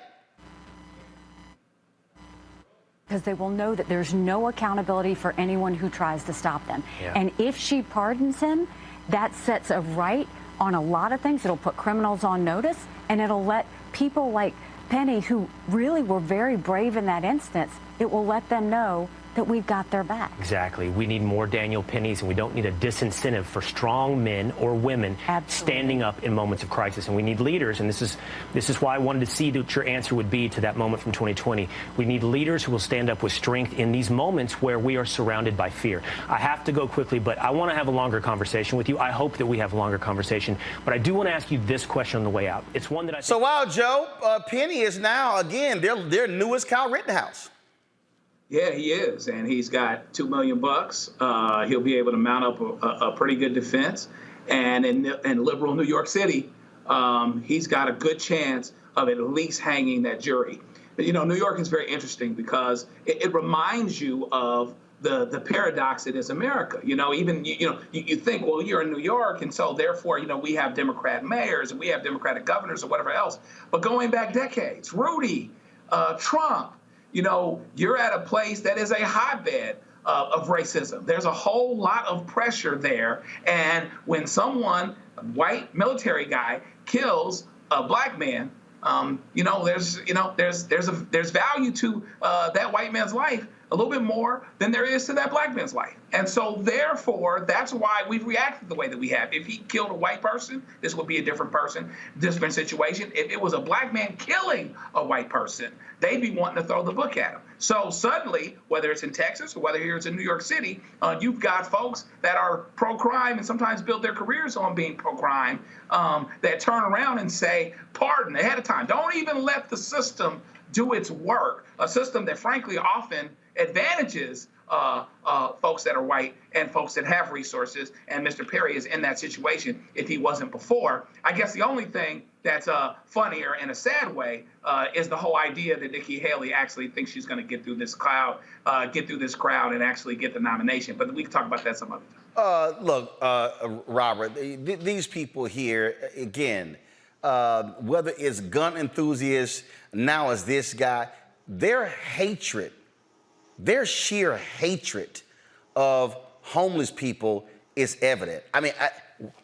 Because they will know that there's no accountability for anyone who tries to stop them. Yeah. And if she pardons him, that sets a right on a lot of things. It'll put criminals on notice, and it'll let people like Penny, who really were very brave in that instance, it will let them know that we've got their back. Exactly. We need more Daniel Pennies, and we don't need a disincentive for strong men or women standing up in moments of crisis. And we need leaders, and this is why I wanted to see what your answer would be to that moment from 2020. We need leaders who will stand up with strength in these moments where we are surrounded by fear. I have to go quickly, but I want to have a longer conversation with you. I hope that we have a longer conversation, but I do want to ask you this question on the way out. It's one that I think— So while Joe, Penny is now, again, their newest Kyle Rittenhouse. Yeah, he is, and he's got $2 million. He'll be able to mount up a pretty good defense, and in liberal New York City, he's got a good chance of at least hanging that jury. You know, New York is very interesting because it reminds you of the paradox that is America. You know, even you think, well, you're in New York, and so therefore, we have Democrat mayors and we have Democratic governors or whatever else. But going back decades, Rudy, Trump. You're at a place that is a hotbed of racism. There's a whole lot of pressure there. And when someone, a white military guy, kills a black man, there's value to that white man's life a little bit more than there is to that black man's life. And so therefore, that's why we've reacted the way that we have. If he killed a white person, this would be a different person, different situation. If it was a black man killing a white person, they'd be wanting to throw the book at him. So suddenly, whether it's in Texas or whether here it's in New York City, you've got folks that are pro-crime and sometimes build their careers on being pro-crime that turn around and say, pardon ahead of time. Don't even let the system do its work, a system that frankly often advantages folks that are white and folks that have resources, and Mr. Perry is in that situation if he wasn't before. I guess the only thing that's funnier in a sad way is the whole idea that Nikki Haley actually thinks she's going to get through this crowd, and actually get the nomination. But we can talk about that some other time. Look, Robert, these people here, again, whether it's gun enthusiasts, now as this guy, their hatred, their sheer hatred of homeless people is evident. I mean,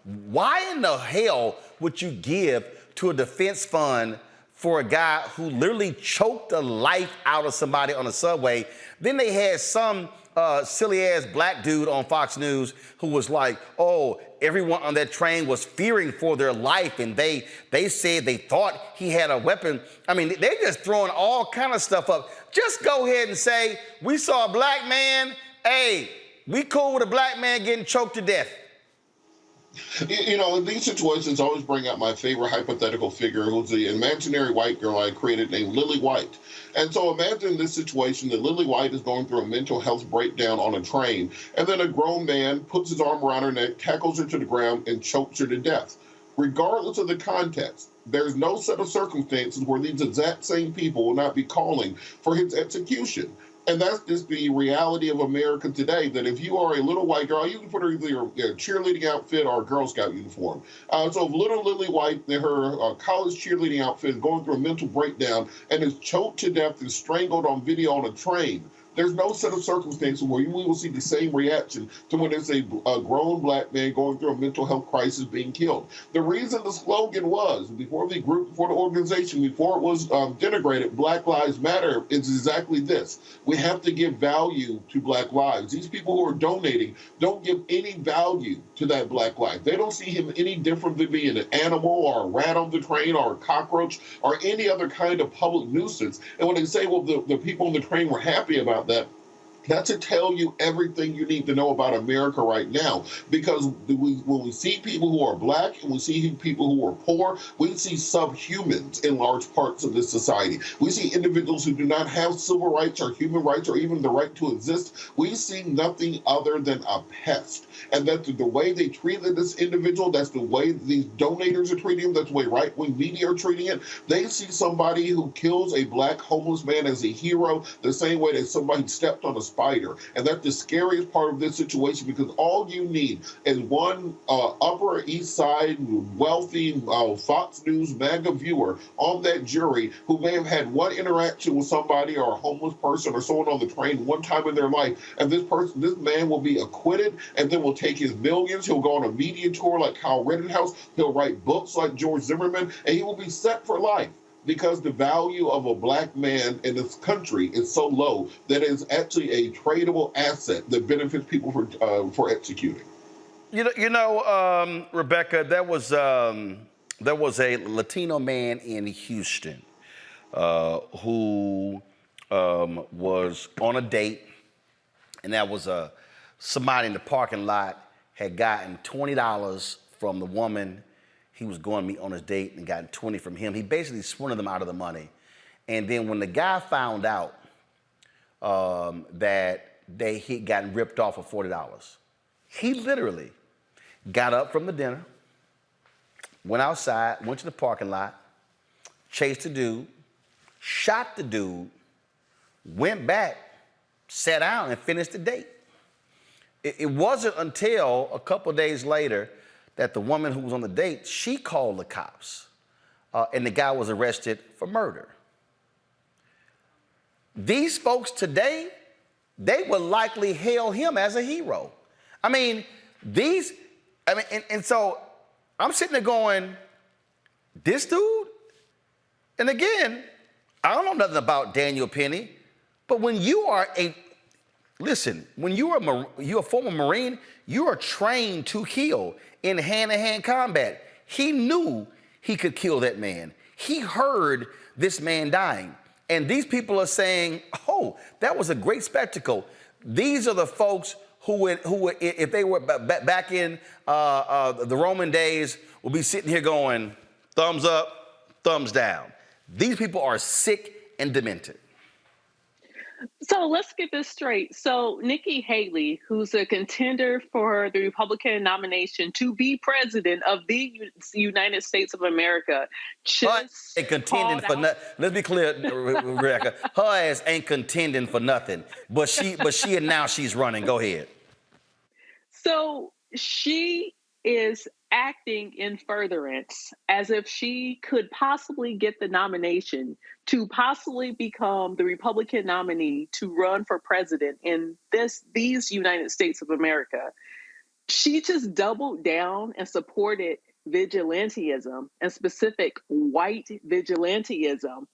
why in the hell would you give to a defense fund for a guy who literally choked the life out of somebody on the subway? Then they had some silly-ass black dude on Fox News who was like, oh, everyone on that train was fearing for their life, and they said they thought he had a weapon. I mean, they're just throwing all kind of stuff up. Just go ahead and say, we saw a black man, hey, we cool with a black man getting choked to death. In these situations, I always bring out my favorite hypothetical figure, who's the imaginary white girl I created named Lily White. And so imagine this situation that Lily White is going through a mental health breakdown on a train, and then a grown man puts his arm around her neck, tackles her to the ground, and chokes her to death. Regardless of the context, there's no set of circumstances where these exact same people will not be calling for his execution. And that's just the reality of America today, that if you are a little white girl, you can put her either a cheerleading outfit or a Girl Scout uniform. So if little Lily White, her college cheerleading outfit, is going through a mental breakdown and is choked to death and strangled on video on a train, there's no set of circumstances where we will see the same reaction to when it's a grown black man going through a mental health crisis being killed. The reason the slogan was, before the group, before the organization, before it was denigrated, Black Lives Matter, is exactly this. We have to give value to Black lives. These people who are donating don't give any value to that Black life. They don't see him any different than being an animal or a rat on the train or a cockroach or any other kind of public nuisance. And when they say, well, the people on the train were happy about that, that's to tell you everything you need to know about America right now. Because when we see people who are black and we see people who are poor, we see subhumans in large parts of this society. We see individuals who do not have civil rights or human rights or even the right to exist. We see nothing other than a pest. And that's the way they treated this individual. That's the way these donators are treating him. That's the way right-wing media are treating it. They see somebody who kills a black homeless man as a hero the same way that somebody stepped on a spider. And that's the scariest part of this situation, because all you need is one Upper East Side wealthy Fox News MAGA viewer on that jury who may have had one interaction with somebody or a homeless person or someone on the train one time in their life, and this man will be acquitted, and then will take his millions. He'll go on a media tour like Kyle Rittenhouse. He'll write books like George Zimmerman, and he will be set for life, because the value of a black man in this country is so low that it's actually a tradable asset that benefits people for executing. Rebecca, there was a Latino man in Houston who was on a date, and that was somebody in the parking lot had gotten $20 from the woman he was going to meet on his date and gotten 20 from him. He basically swindled them out of the money. And then when the guy found out that he'd gotten ripped off for $40, he literally got up from the dinner, went outside, went to the parking lot, chased the dude, shot the dude, went back, sat down, and finished the date. It wasn't until a couple days later that the woman who was on the date, she called the cops, and the guy was arrested for murder. These folks today, they would likely hail him as a hero. And so I'm sitting there going, this dude? And again, I don't know nothing about Daniel Penny, but when you are when you're a former Marine, you are trained to kill in hand-to-hand combat. He knew he could kill that man. He heard this man dying. And these people are saying, oh, that was a great spectacle. These are the folks who if they were back in the Roman days, would be sitting here going, thumbs up, thumbs down. These people are sick and demented. So let's get this straight. So Nikki Haley, who's a contender for the Republican nomination to be president of the United States of America, just contending for nothing. Let's be clear, Rebecca. Her ass ain't contending for nothing, but she announced she's running. Go ahead. So she is acting in furtherance as if she could possibly get the nomination to possibly become the Republican nominee to run for president in these United States of America. She just doubled down and supported vigilantism, and specific white vigilantism,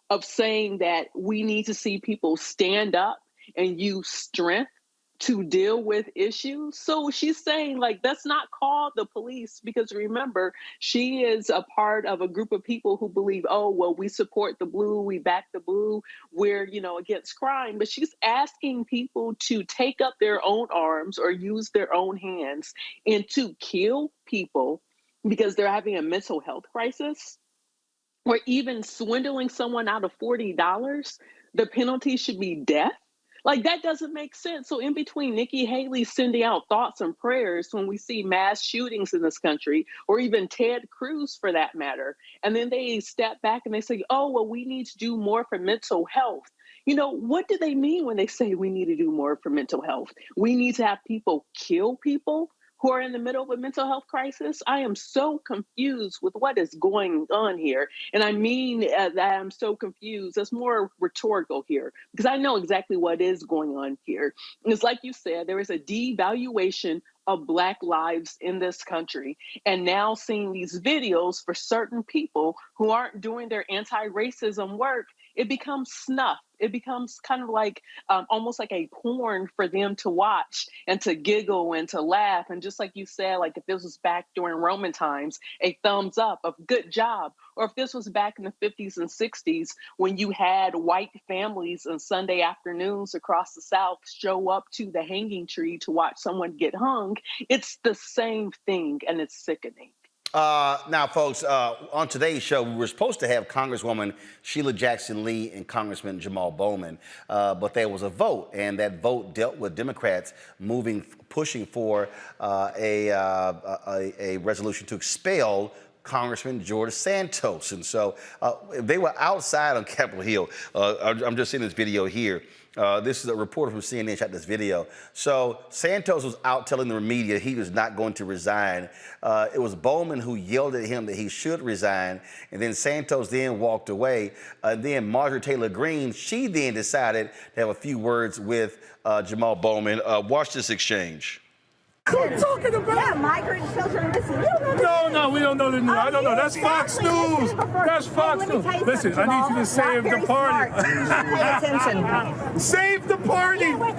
of saying that we need to see people stand up and use strength to deal with issues. So she's saying, like, let's not call the police, because remember, she is a part of a group of people who believe, oh, well, we support the blue, we back the blue, we're, against crime. But she's asking people to take up their own arms or use their own hands and to kill people because they're having a mental health crisis, or even swindling someone out of $40. The penalty should be death. Like, that doesn't make sense. So in between Nikki Haley sending out thoughts and prayers when we see mass shootings in this country, or even Ted Cruz for that matter, and then they step back and they say, oh, well, we need to do more for mental health. You know, what do they mean when they say we need to do more for mental health? We need to have people kill people who are in the middle of a mental health crisis? I am so confused with what is going on here. And I mean that I'm so confused. That's more rhetorical here, because I know exactly what is going on here. And it's like you said, there is a devaluation of Black lives in this country. And now seeing these videos for certain people who aren't doing their anti-racism work, it becomes snuff. It becomes kind of like almost like a porn for them to watch and to giggle and to laugh. And just like you said, like if this was back during Roman times, a thumbs up of good job. Or if this was back in the 50s and 60s when you had white families on Sunday afternoons across the South show up to the hanging tree to watch someone get hung, it's the same thing and it's sickening. Now, folks, on today's show, we were supposed to have Congresswoman Sheila Jackson Lee and Congressman Jamal Bowman, but there was a vote, and that vote dealt with Democrats pushing for a resolution to expel Congressman George Santos. And so they were outside on Capitol Hill. I'm just seeing this video here. This is a reporter from CNN shot this video. So Santos was out telling the media he was not going to resign. It was Bowman who yelled at him that he should resign. And then Santos then walked away. Then Marjorie Taylor Greene, she then decided to have a few words with Jamal Bowman. Watch this exchange. What are you talking about? Yeah, migrant children missing. No, we don't know the news. I don't know. That's Fox News. That's Fox News. Listen, I need you to save the party. Pay attention. Save the party. What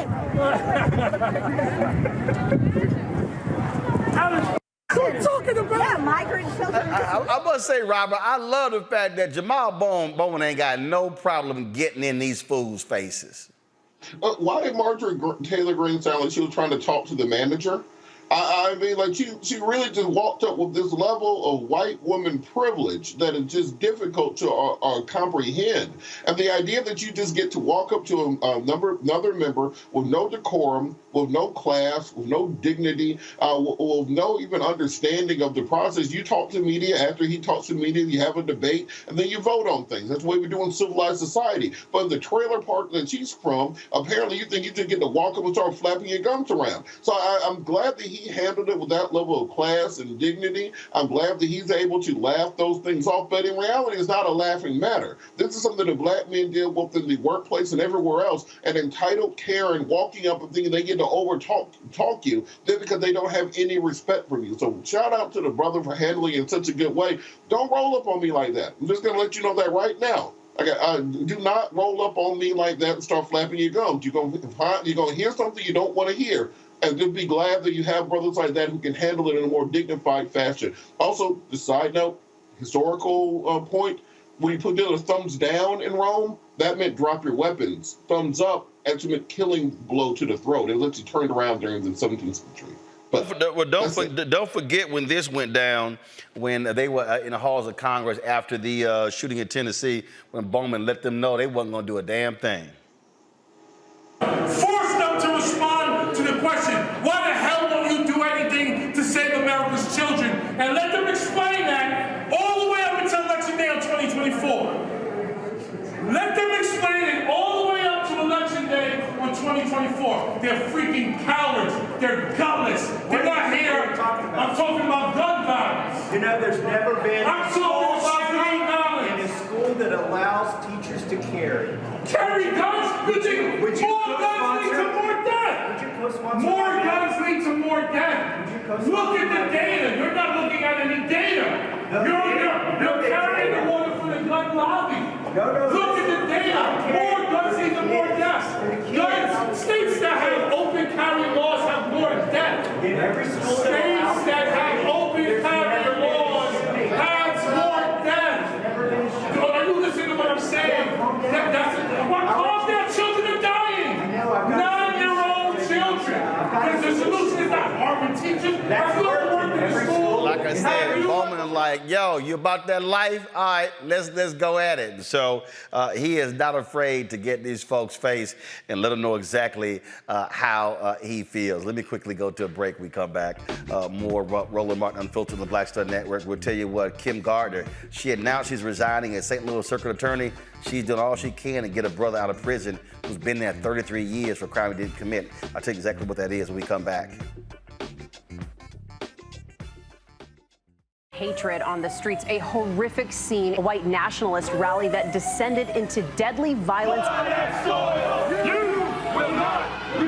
are you talking about? Yeah, migrant children. I must say, Robert, I love the fact that Jamal Bowman ain't got no problem getting in these fools' faces. Why did Marjorie Taylor Greene sound like she was trying to talk to the manager? I mean, like, she really just walked up with this level of white woman privilege that is just difficult to comprehend. And the idea that you just get to walk up to another member with no decorum, with no class, with no dignity, with no even understanding of the process. You talk to media, after he talks to media, you have a debate, and then you vote on things. That's the way we do in civilized society. But in the trailer park that she's from, apparently you think you just get to walk up and start flapping your gums around. So I'm glad that he handled it with that level of class and dignity. I'm glad that he's able to laugh those things off, but in reality, it's not a laughing matter. This is something that Black men deal with in the workplace and everywhere else, and entitled Karen walking up and thinking they get to talk you just because they don't have any respect for you. So shout out to the brother for handling it in such a good way. Don't roll up on me like that. I'm just going to let you know that right now. Do not roll up on me like that and start flapping your gums. You're going to hear something you don't want to hear. And just be glad that you have brothers like that who can handle it in a more dignified fashion. Also, the side note, historical point, when you put the thumbs down in Rome, that meant drop your weapons. Thumbs up actually meant killing blow to the throat. It literally turned around during the 17th century. But don't forget when this went down, when they were in the halls of Congress after the shooting in Tennessee, when Bowman let them know they wasn't going to do a damn thing. Force them to respond to the question, why the hell don't you do anything to save America's children? And let them explain that all the way up until Election Day on 2024. Let them explain it all the way up to Election Day on 2024. They're freaking cowards. They're gutless. They're not here. I'm talking about gun violence. You know, there's never been I'm talking about gun violence. In a school that allows teachers to carry. Carry guns? More guns lead to more death. More guns lead to more death. Look at the data. You're not looking at any data. You're carrying the water for the gun lobby. Look at the data. More guns lead to more deaths. States that have open carry laws have more deaths. In every school States that have open carry laws have more deaths. Are you listening to what I'm saying? Calm down. Children are dying. 9-year-old children. Because the solution is not harming teachers. Have you ever worked in a school? Like I said, Bowman like, yo, you about that life? All right, let's go at it. So he is not afraid to get these folks' face and let them know exactly how he feels. Let me quickly go to a break. We come back. More Roland Martin Unfiltered on the Black Star Network. We'll tell you what, Kim Gardner, she announced she's resigning as St. Louis Circuit Attorney. She's doing all she can to get a brother out of prison who's been there 33 years for a crime he didn't commit. I'll tell you exactly what that is when we come back. Hatred on the streets, a horrific scene, a white nationalist rally that descended into deadly violence.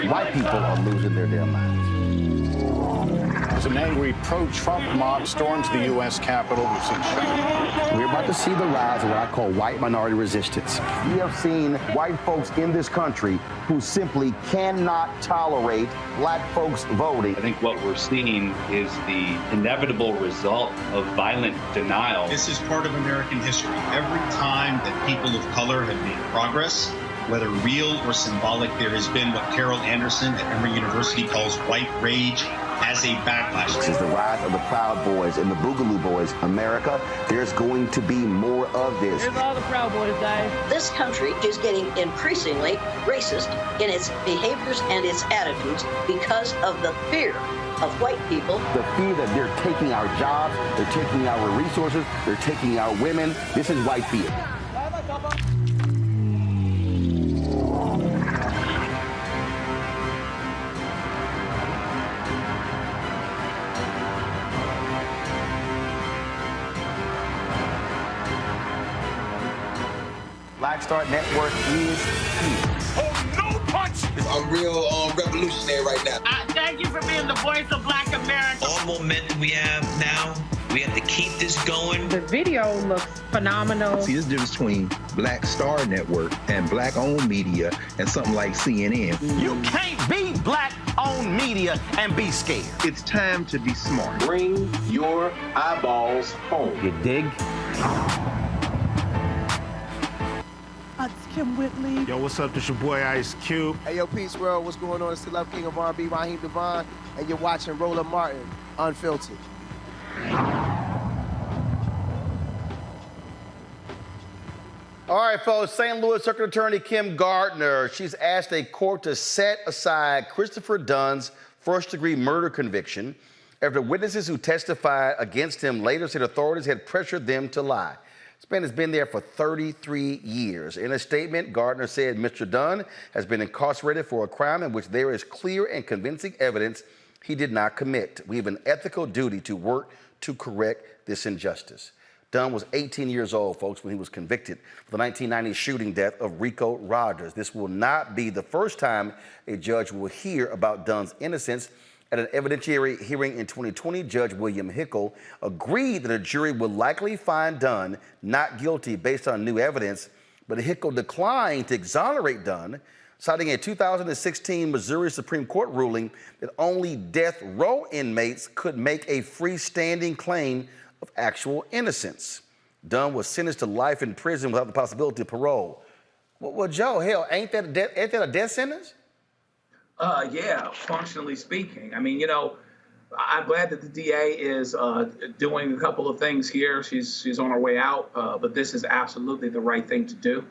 White people are losing their damn minds. As an angry pro-Trump mob storms the U.S. Capitol, we've seen shooting. We're about to see the rise of what I call white minority resistance. We have seen white folks in this country who simply cannot tolerate black folks voting. I think what we're seeing is the inevitable result of violent denial. This is part of American history. Every time that people of color have made progress, whether real or symbolic, there has been what Carol Anderson at Emory University calls white rage as a backlash. This is the rise of the Proud Boys and the Boogaloo Boys. America, there's going to be more of this. Here's all the Proud Boys, guys. This country is getting increasingly racist in its behaviors and its attitudes because of the fear of white people. The fear that they're taking our jobs, they're taking our resources, they're taking our women. This is white fear. Black Star Network is here. Oh, no punch! I'm real revolutionary right now. Thank you for being the voice of Black America. All momentum we have now, we have to keep this going. The video looks phenomenal. See, this difference between Black Star Network and black-owned media and something like CNN. You can't be black-owned media and be scared. It's time to be smart. Bring your eyeballs home. You dig? It's Kim Whitley. Yo, what's up? This your boy Ice Cube. Hey, yo, Peace World. What's going on? It's the Love King of R&B, Raheem Devon, and you're watching Roland Martin Unfiltered. All right, folks, St. Louis Circuit Attorney Kim Gardner, she's asked a court to set aside Christopher Dunn's first-degree murder conviction after witnesses who testified against him later said authorities had pressured them to lie. This man has been there for 33 years. In a statement, Gardner said Mr. Dunn has been incarcerated for a crime in which there is clear and convincing evidence he did not commit. We have an ethical duty to work to correct this injustice. Dunn was 18 years old, folks, when he was convicted for the 1990 shooting death of Rico Rogers. This will not be the first time a judge will hear about Dunn's innocence. At an evidentiary hearing in 2020, Judge William Hickel agreed that a jury would likely find Dunn not guilty based on new evidence, but Hickel declined to exonerate Dunn, citing a 2016 Missouri Supreme Court ruling that only death row inmates could make a freestanding claim of actual innocence. Dunn was sentenced to life in prison without the possibility of parole. Well, Joe, hell, ain't that a death sentence? Yeah, functionally speaking. I mean, you know, I'm glad that the DA is doing a couple of things here. She's on her way out, but this is absolutely the right thing to do.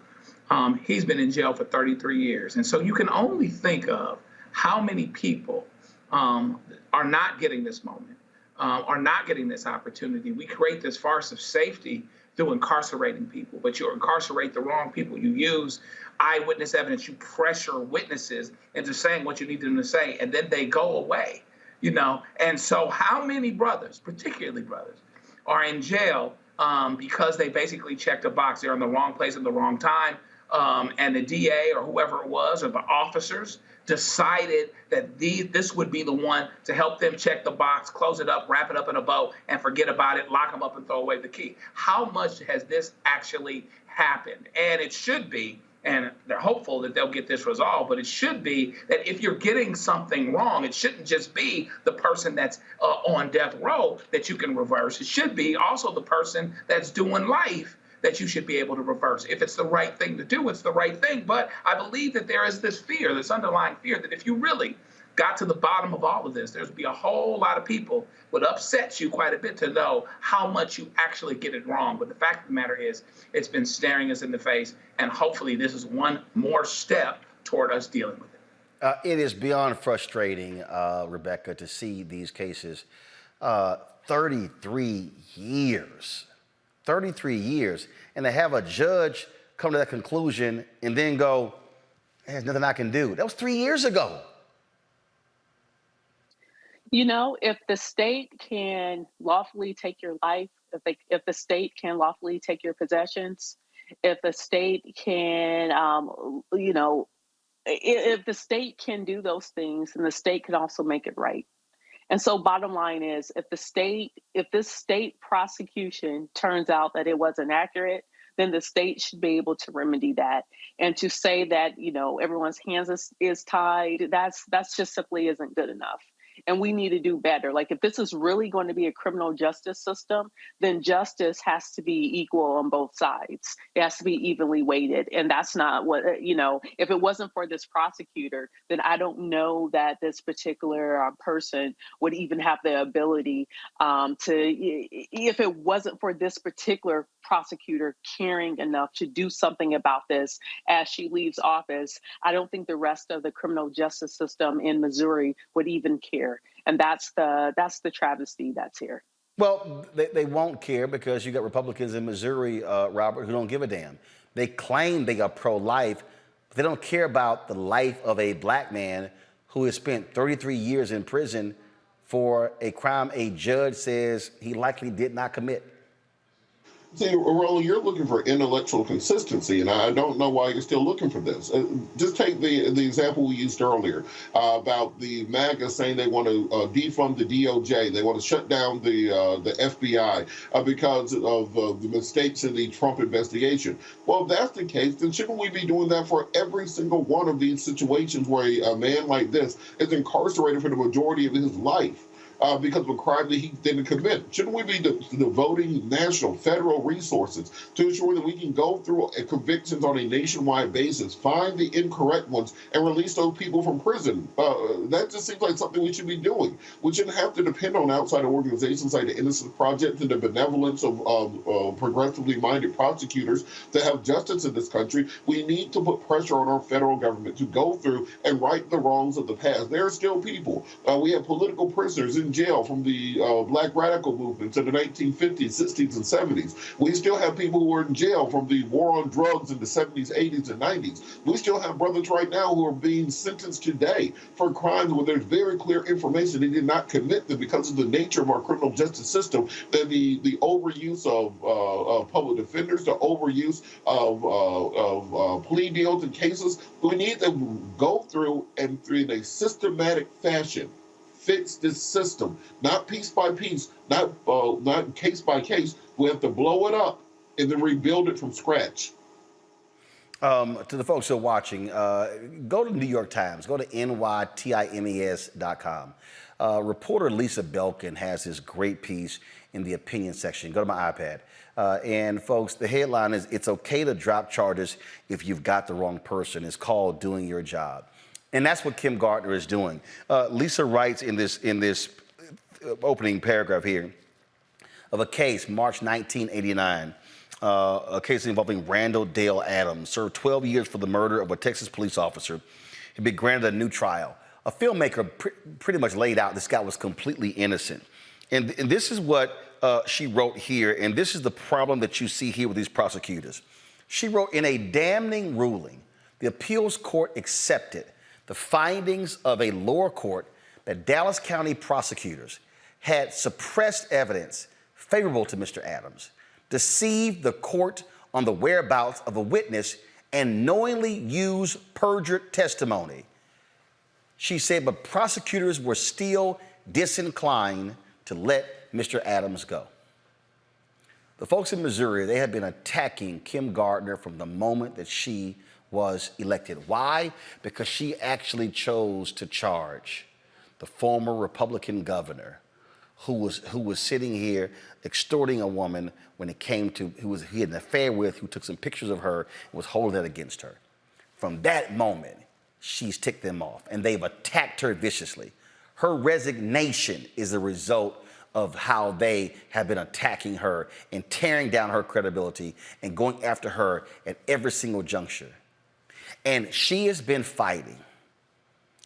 He's been in jail for 33 years. And so you can only think of how many people are not getting this moment, are not getting this opportunity. We create this farce of safety through incarcerating people, but you incarcerate the wrong people. You use eyewitness evidence, you pressure witnesses into saying what you need them to say, and then they go away, you know? And so how many brothers, particularly brothers, are in jail because they basically checked a box? They're in the wrong place at the wrong time, and the DA or whoever it was, or the officers, decided that this would be the one to help them check the box, close it up, wrap it up in a bow, and forget about it, lock them up and throw away the key. How much has this actually happened? And it should be, and they're hopeful that they'll get this resolved, but it should be that if you're getting something wrong, it shouldn't just be the person that's on death row that you can reverse. It should be also the person that's doing life that you should be able to reverse. If it's the right thing to do, it's the right thing. But I believe that there is this fear, this underlying fear, that if you really got to the bottom of all of this, there's be a whole lot of people would upset you quite a bit to know how much you actually get it wrong. But the fact of the matter is, it's been staring us in the face, and hopefully this is one more step toward us dealing with it. It is beyond frustrating, Rebecca, to see these cases. 33 years. 33 years. And to have a judge come to that conclusion and then go, there's nothing I can do. That was 3 years ago. You know, if the state can lawfully take your life, if the state can lawfully take your possessions, if the state can, you know, if the state can do those things, then the state can also make it right. And so bottom line is, if this state prosecution turns out that it wasn't accurate, then the state should be able to remedy that. And to say that, you know, everyone's hands is tied, that's just simply isn't good enough. And we need to do better. Like, if this is really going to be a criminal justice system, then justice has to be equal on both sides. It has to be evenly weighted. And that's not what, you know, if it wasn't for this prosecutor, then I don't know that this particular person would even have the ability if it wasn't for this particular prosecutor caring enough to do something about this as she leaves office, I don't think the rest of the criminal justice system in Missouri would even care. And that's the travesty that's here. Well, they won't care because you got Republicans in Missouri, Robert, who don't give a damn. They claim they are pro-life, but they don't care about the life of a black man who has spent 33 years in prison for a crime a judge says he likely did not commit. See, Roland, you're looking for intellectual consistency, and I don't know why you're still looking for this. Just take the example we used earlier about the MAGA saying they want to defund the DOJ, they want to shut down the FBI because of the mistakes in the Trump investigation. Well, if that's the case, then shouldn't we be doing that for every single one of these situations where a man like this is incarcerated for the majority of his life? Because of a crime that he didn't commit? Shouldn't we be devoting national, federal resources to ensure that we can go through convictions on a nationwide basis, find the incorrect ones, and release those people from prison? That just seems like something we should be doing. We shouldn't have to depend on outside organizations like the Innocence Project and the benevolence of progressively minded prosecutors to have justice in this country. We need to put pressure on our federal government to go through and right the wrongs of the past. There are still people. We have political prisoners in jail from the Black radical movements in the 1950s, 60s, and 70s. We still have people who are in jail from the war on drugs in the 70s, 80s, and 90s. We still have brothers right now who are being sentenced today for crimes where there's very clear information they did not commit them because of the nature of our criminal justice system, and the overuse of public defenders, the overuse of plea deals and cases. We need to go through and in a systematic fashion fix this system, not piece by piece, not case by case. We have to blow it up and then rebuild it from scratch. To the folks who are watching, go to the New York Times, go to nytimes.com. Reporter Lisa Belkin has this great piece in the opinion section. Go to my iPad. And folks, the headline is, "It's okay to drop charges if you've got the wrong person." It's called Doing Your Job. And that's what Kim Gardner is doing. Lisa writes in this opening paragraph here of a case, March 1989, a case involving Randall Dale Adams, served 12 years for the murder of a Texas police officer. He'd been granted a new trial. A filmmaker pretty much laid out this guy was completely innocent. And this is what she wrote here, and this is the problem that you see here with these prosecutors. She wrote, "In a damning ruling, the appeals court accepted the findings of a lower court that Dallas County prosecutors had suppressed evidence favorable to Mr. Adams, deceived the court on the whereabouts of a witness, and knowingly used perjured testimony." She said, but prosecutors were still disinclined to let Mr. Adams go. The folks in Missouri, they have been attacking Kim Gardner from the moment that she was elected. Why? Because she actually chose to charge the former Republican governor who was sitting here extorting a woman when it came to he had an affair with, who took some pictures of her and was holding that against her. From that moment, she's ticked them off, and they've attacked her viciously. Her resignation is a result of how they have been attacking her and tearing down her credibility and going after her at every single juncture. And she has been fighting,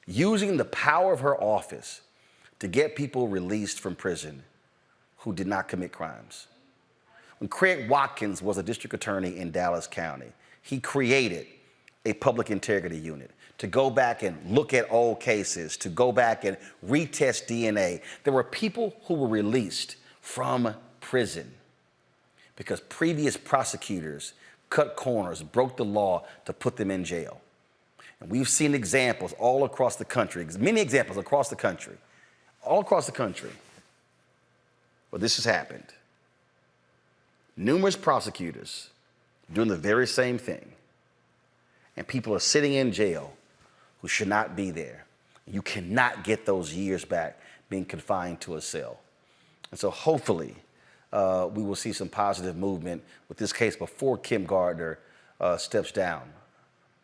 using the power of her office to get people released from prison who did not commit crimes. When Craig Watkins was a district attorney in Dallas County, he created a public integrity unit to go back and look at old cases, to go back and retest DNA. There were people who were released from prison because previous prosecutors cut corners, broke the law to put them in jail. And we've seen examples all across the country, many examples across the country, all across the country, where this has happened. Numerous prosecutors doing the very same thing. And people are sitting in jail who should not be there. You cannot get those years back being confined to a cell. And so hopefully we will see some positive movement with this case before Kim Gardner steps down,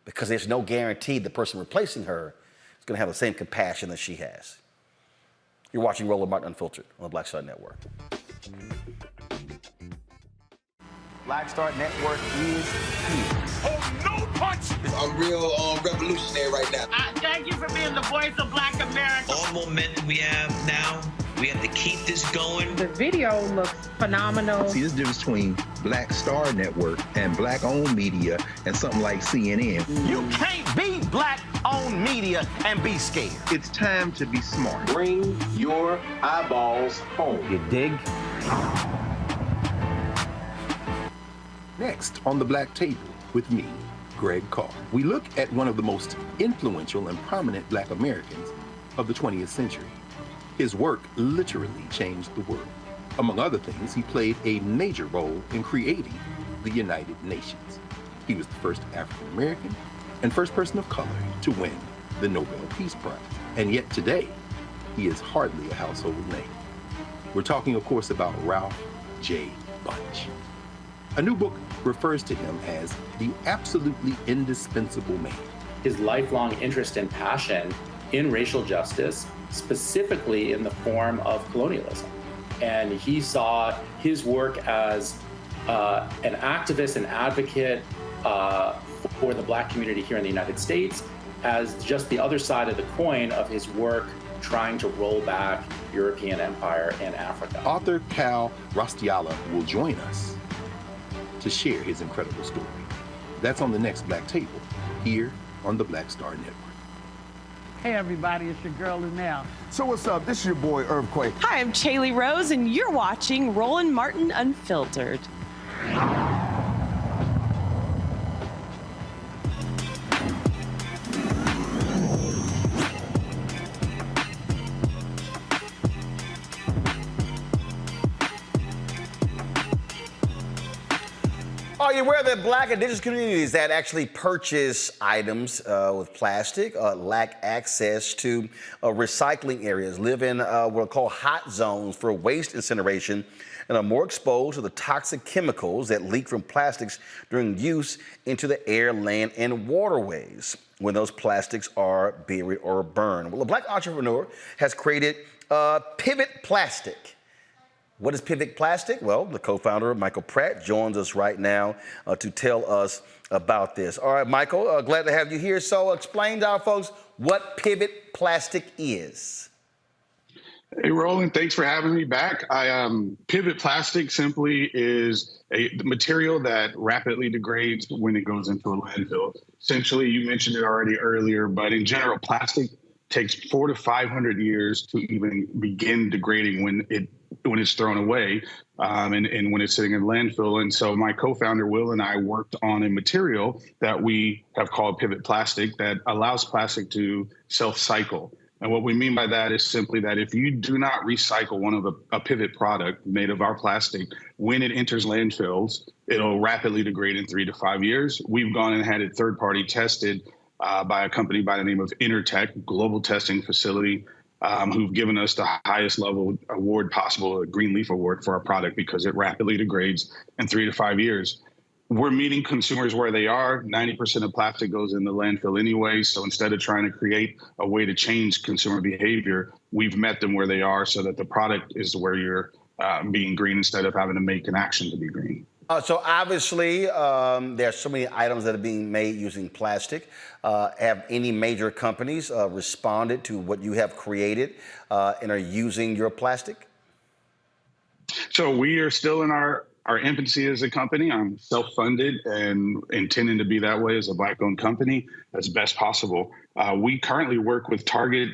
because there's no guarantee the person replacing her is going to have the same compassion that she has. You're watching Roland Martin Unfiltered on the Black Star Network. Black Star Network is here. Oh, no punch! I'm real revolutionary right now. Thank you for being the voice of Black America. All momentum we have now, we have to keep this going. The video looks phenomenal. See, there's a difference between Black Star Network and black-owned media and something like CNN. You can't be black-owned media and be scared. It's time to be smart. Bring your eyeballs home. You dig? Next on the Black Table with me, Greg Carr, we look at one of the most influential and prominent Black Americans of the 20th century. His work literally changed the world. Among other things, he played a major role in creating the United Nations. He was the first African American and first person of color to win the Nobel Peace Prize. And yet today, he is hardly a household name. We're talking, of course, about Ralph J. Bunche. A new book refers to him as the absolutely indispensable man. His lifelong interest and passion in racial justice, specifically in the form of colonialism. And he saw his work as an activist and advocate for the Black community here in the United States as just the other side of the coin of his work trying to roll back European empire in Africa. Author Cal Rostiala will join us to share his incredible story. That's on the next Black Table, here on the Black Star Network. Hey everybody, it's your girl Lunel. So what's up? This is your boy Earthquake. Hi, I'm Chaley Rose, and you're watching Roland Martin Unfiltered. Are you aware that Black indigenous communities that actually purchase items with plastic lack access to recycling areas, live in what are called hot zones for waste incineration, and are more exposed to the toxic chemicals that leak from plastics during use into the air, land, and waterways when those plastics are buried or burned? Well, a Black entrepreneur has created Pivet Plastic. What is Pivet Plastic? Well, the co-founder, Michael Pratt, joins us right now to tell us about this. All right, Michael, glad to have you here. So explain to our folks what Pivet Plastic is. Hey, Roland, thanks for having me back. Pivet Plastic simply is a material that rapidly degrades when it goes into a landfill. Essentially, you mentioned it already earlier, but in general, plastic takes 400 to 500 years to even begin degrading when it's thrown away and when it's sitting in landfill. And so my co-founder, Will, and I worked on a material that we have called Pivet Plastic that allows plastic to self-cycle. And what we mean by that is simply that if you do not recycle one of a Pivet product made of our plastic, when it enters landfills, it'll rapidly degrade in 3 to 5 years. We've gone and had it third-party tested by a company by the name of Intertech, global testing facility, who've given us the highest level award possible, a Green Leaf Award for our product, because it rapidly degrades in 3 to 5 years. we're meeting consumers where they are. 90% of plastic goes in the landfill anyway. So instead of trying to create a way to change consumer behavior, we've met them where they are so that the product is where you're being green instead of having to make an action to be green. So obviously, there are so many items that are being made using plastic. Have any major companies responded to what you have created and are using your plastic? So we are still in our infancy as a company. I'm self-funded and intending to be that way as a Black-owned company as best possible. We currently work with Target,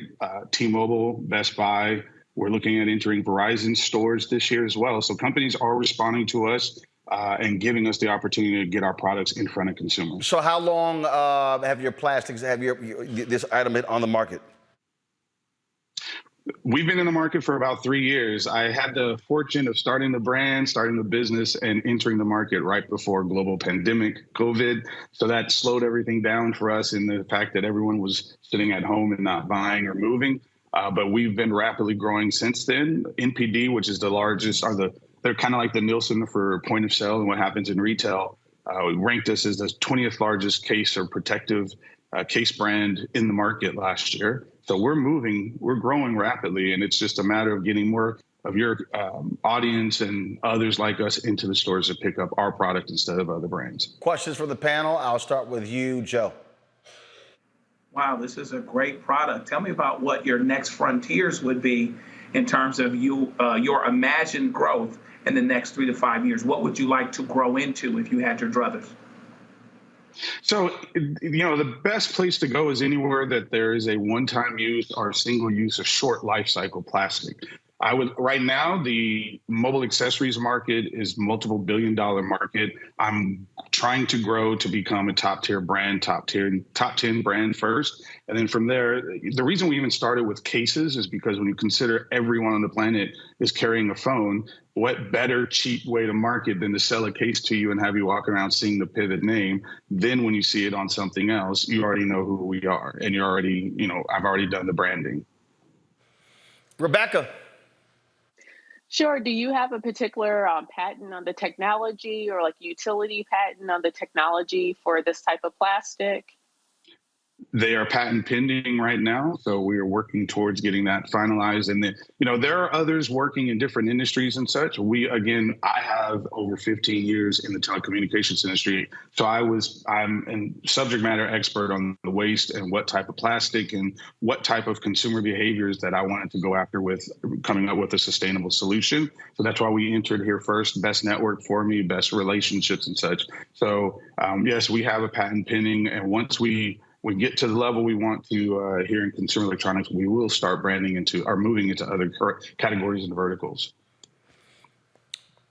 T-Mobile, Best Buy. We're looking at entering Verizon stores this year as well. So companies are responding to us and giving us the opportunity to get our products in front of consumers. So how long have your plastics, this item been on the market? We've been in the market for about 3 years. I had the fortune of starting the brand, starting the business, and entering the market right before global pandemic, COVID. So that slowed everything down for us in the fact that everyone was sitting at home and not buying or moving. But we've been rapidly growing since then. NPD, which is the largest, they're kind of like the Nielsen for point of sale and what happens in retail, ranked us as the 20th largest case or protective case brand in the market last year. So we're growing rapidly, and it's just a matter of getting more of your audience and others like us into the stores to pick up our product instead of other brands. Questions for the panel. I'll start with you, Joe. Wow, this is a great product. Tell me about what your next frontiers would be in terms of your imagined growth in the next 3 to 5 years. What would you like to grow into if you had your druthers? So, the best place to go is anywhere that there is a one-time use or single use or short life cycle plastic. Right now, the mobile accessories market is multiple billion-dollar market. I'm trying to grow to become a top-tier brand, top 10 brand first. And then from there, the reason we even started with cases is because when you consider everyone on the planet is carrying a phone, what better cheap way to market than to sell a case to you and have you walk around seeing the Pivet name? Then when you see it on something else, you already know who we are. And you're already, I've already done the branding. Rebecca. Sure. Do you have a particular patent on the technology or like utility patent on the technology for this type of plastic? They are patent pending right now, so we are working towards getting that finalized. And then, there are others working in different industries and such. I have over 15 years in the telecommunications industry, so I'm a subject matter expert on the waste and what type of plastic and what type of consumer behaviors that I wanted to go after with coming up with a sustainable solution. So that's why we entered here first. Best network for me, best relationships and such. So yes, we have a patent pending, and once we get to the level we want to here in consumer electronics, we will start moving into other categories and verticals.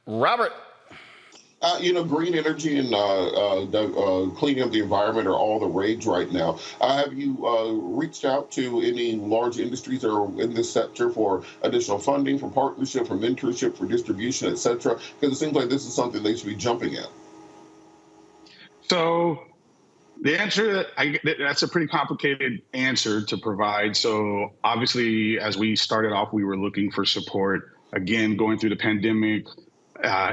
Robert. Green energy and cleaning up the environment are all the rage right now. Have you reached out to any large industries that are in this sector for additional funding, for partnership, for mentorship, for distribution, et cetera? Because it seems like this is something they should be jumping at. So the answer, that's a pretty complicated answer to provide. So obviously, as we started off, we were looking for support. Again, going through the pandemic,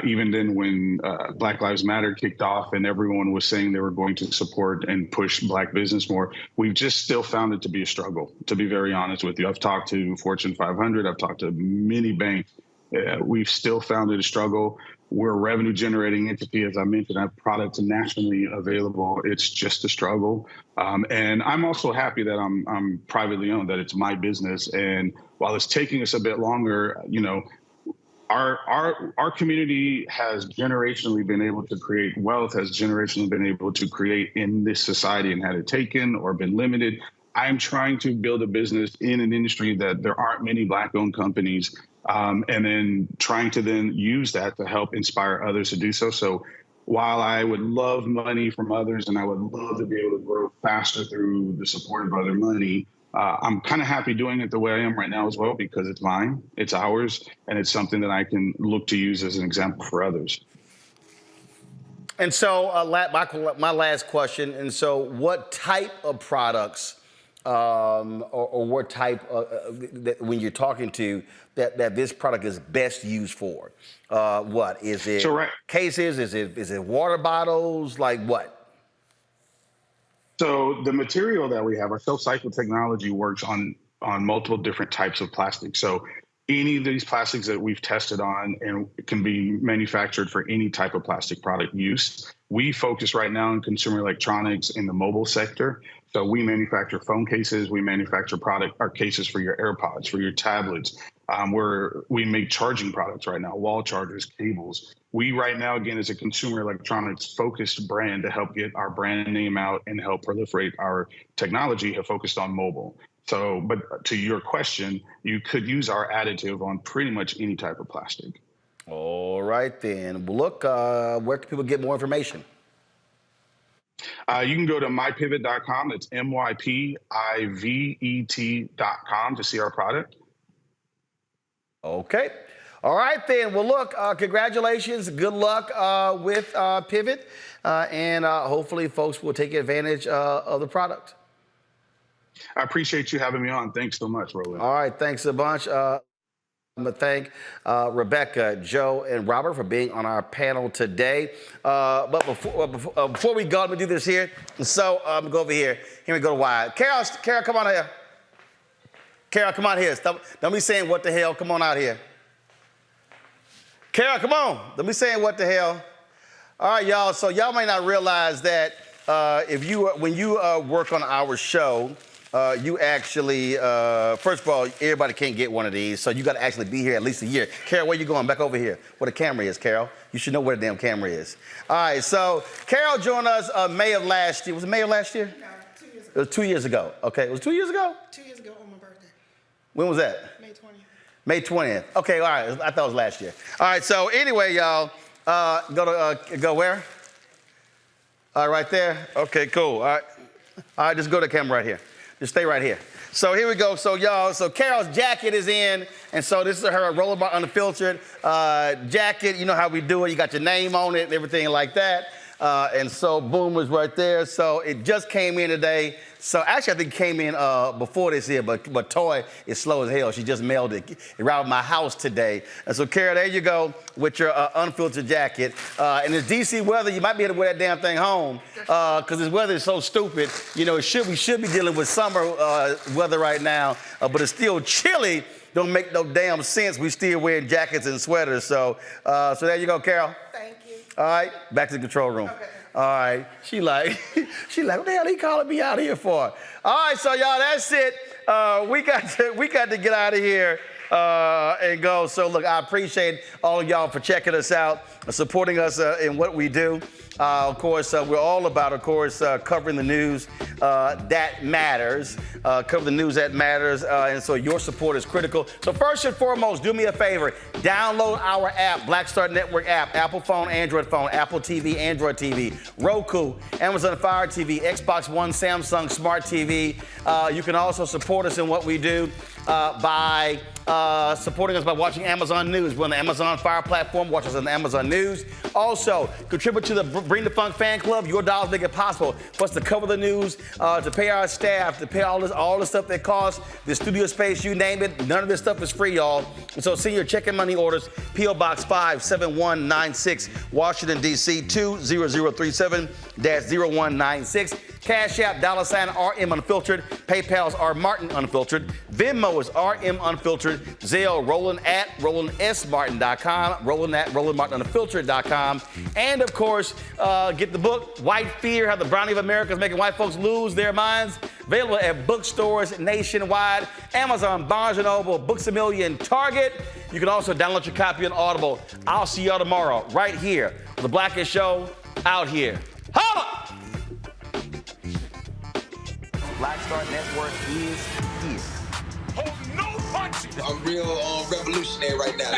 even then when Black Lives Matter kicked off and everyone was saying they were going to support and push Black business more, we've just still found it to be a struggle, to be very honest with you. I've talked to Fortune 500, I've talked to many banks. We've still found it a struggle. We're a revenue generating entity. As I mentioned, our products are nationally available. It's just a struggle. And I'm also happy that I'm privately owned, that it's my business. And while it's taking us a bit longer, our community has generationally been able to create wealth, has generationally been able to create in this society and had it taken or been limited. I'm trying to build a business in an industry that there aren't many Black-owned companies, and then trying to then use that to help inspire others to do so. So while I would love money from others and I would love to be able to grow faster through the support of other money, I'm kind of happy doing it the way I am right now as well, because it's mine, it's ours, and it's something that I can look to use as an example for others. And so my last question, and so what type of products or what type when you're talking to that this product is best used for? What is it? Cases? Is it water bottles? Like what? So the material that we have, our self-cycle technology, works on multiple different types of plastic. So any of these plastics that we've tested on and can be manufactured for any type of plastic product use. We focus right now on consumer electronics in the mobile sector. So we manufacture phone cases, we manufacture cases for your AirPods, for your tablets. We make charging products right now, wall chargers, cables. We right now, again, as a consumer electronics focused brand to help get our brand name out and help proliferate our technology, have focused on mobile. So, but to your question, you could use our additive on pretty much any type of plastic. All right, then. Look, where can people get more information? You can go to mypivet.com. It's mypivet.com to see our product. Okay. All right, then. Well, look, congratulations. Good luck with Pivet. And hopefully folks will take advantage of the product. I appreciate you having me on. Thanks so much, Roland. All right. Thanks a bunch. I'm going to thank Rebecca, Joe, and Robert for being on our panel today. But before we go, let me do this here. So go over here. Here we go to Wyatt. Carol, come on here. Carol, come on here. Don't be saying what the hell. Come on out here. Carol, come on. Don't be saying what the hell. All right, y'all. So y'all might not realize that when you work on our show, you actually, first of all, everybody can't get one of these, so you got to actually be here at least a year. Carol, where you going? Back over here. Where the camera is, Carol. You should know where the damn camera is. All right, so Carol joined us May of last year. Was it May of last year? No, 2 years ago. It was 2 years ago. Okay, it was 2 years ago? 2 years ago on my birthday. When was that? May 20th. May 20th. Okay, all right. I thought it was last year. All right, so anyway, y'all, go where? All right, right there. Okay, cool. All right, just go to the camera right here. Just stay right here. So here we go. So y'all, Carol's jacket is in, and so this is her Rollerbar Unfiltered jacket. You know how we do it. You got your name on it and everything like that. And so boom was right there. So it just came in today. So actually, I think it came in before this here, but Toy is slow as hell. She just mailed it around my house today. And so, Carol, there you go with your unfiltered jacket. And it's DC weather. You might be able to wear that damn thing home because this weather is so stupid. You know, we should be dealing with summer weather right now, but it's still chilly. Don't make no damn sense. We still wearing jackets and sweaters. So there you go, Carol. Thank you. All right, back to the control room. Okay. All right, she like, what the hell he calling me out here for? All right, so y'all, that's it. We got to get out of here and go. So look, I appreciate all of y'all for checking us out, supporting us in what we do. Of course, we're all about, covering the news that matters. Cover the news that matters, and so your support is critical. So first and foremost, do me a favor. Download our app, Black Star Network app, Apple phone, Android phone, Apple TV, Android TV, Roku, Amazon Fire TV, Xbox One, Samsung Smart TV. You can also support us in what we do by supporting us by watching Amazon News. We're on the Amazon Fire platform. Watch us on the Amazon News. Also, contribute to the Bring the Funk fan club. Your dollars make it possible for us to cover the news, to pay our staff, to pay all the stuff that costs, the studio space, you name it. None of this stuff is free, y'all. And so send your check and money orders, P.O. Box 57196, Washington, D.C. 20037-0196. Cash App, $RM Unfiltered. PayPal's R Martin Unfiltered. Venmo is RM Unfiltered. Zelle, Roland at RolandSMartin.com. Roland at RolandMartinUnfiltered.com. And of course, get the book, White Fear, How the Brownie of America is Making White Folks Lose Their Minds. Available at bookstores nationwide, Amazon, Barnes & Noble, Books A Million, Target. You can also download your copy on Audible. I'll see y'all tomorrow right here on The Blackest Show out here. Holla! Black Star Network is here. Hold no punches. I'm real revolutionary right now.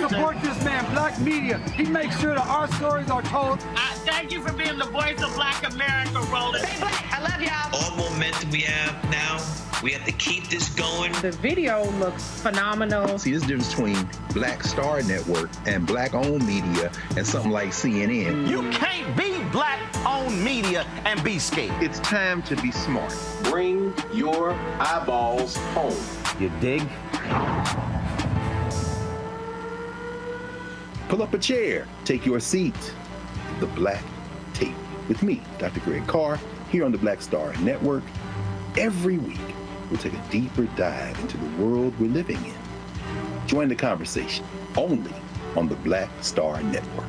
Support this man, Black Media. He makes sure that our stories are told. Thank you for being the voice of Black America, Roland. Stay black. I love y'all. All momentum we have now We have to keep this going. The video looks phenomenal. See, there's a difference between Black Star Network and Black-owned media and something like CNN. You can't be Black-owned media and be scared. It's time to be smart. Bring your eyeballs home. You dig? Pull up a chair, take your seat. The Black Tape with me, Dr. Greg Carr, here on the Black Star Network. Every week, we'll take a deeper dive into the world we're living in. Join the conversation only on the Black Star Network.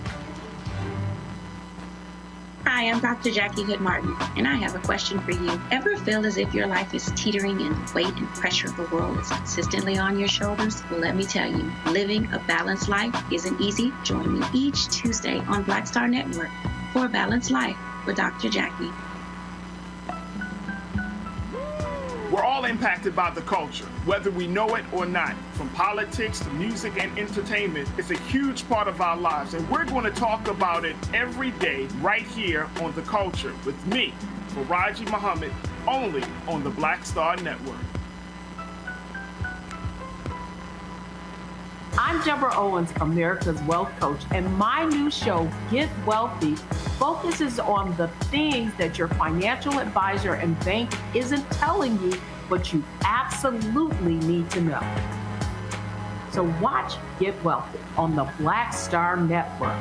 Hi, I'm Dr. Jackie Hood-Martin, and I have a question for you. Ever feel as if your life is teetering and the weight and pressure of the world is consistently on your shoulders? Well, let me tell you, living a balanced life isn't easy. Join me each Tuesday on Black Star Network for a Balanced Life with Dr. Jackie. We're all impacted by the culture, whether we know it or not. From politics to music and entertainment, it's a huge part of our lives, and we're going to talk about it every day right here on The Culture with me, Faraji Muhammad, only on the Black Star Network. I'm Deborah Owens, America's Wealth Coach, and my new show, Get Wealthy, focuses on the things that your financial advisor and bank isn't telling you, but you absolutely need to know. So watch Get Wealthy on the Black Star Network.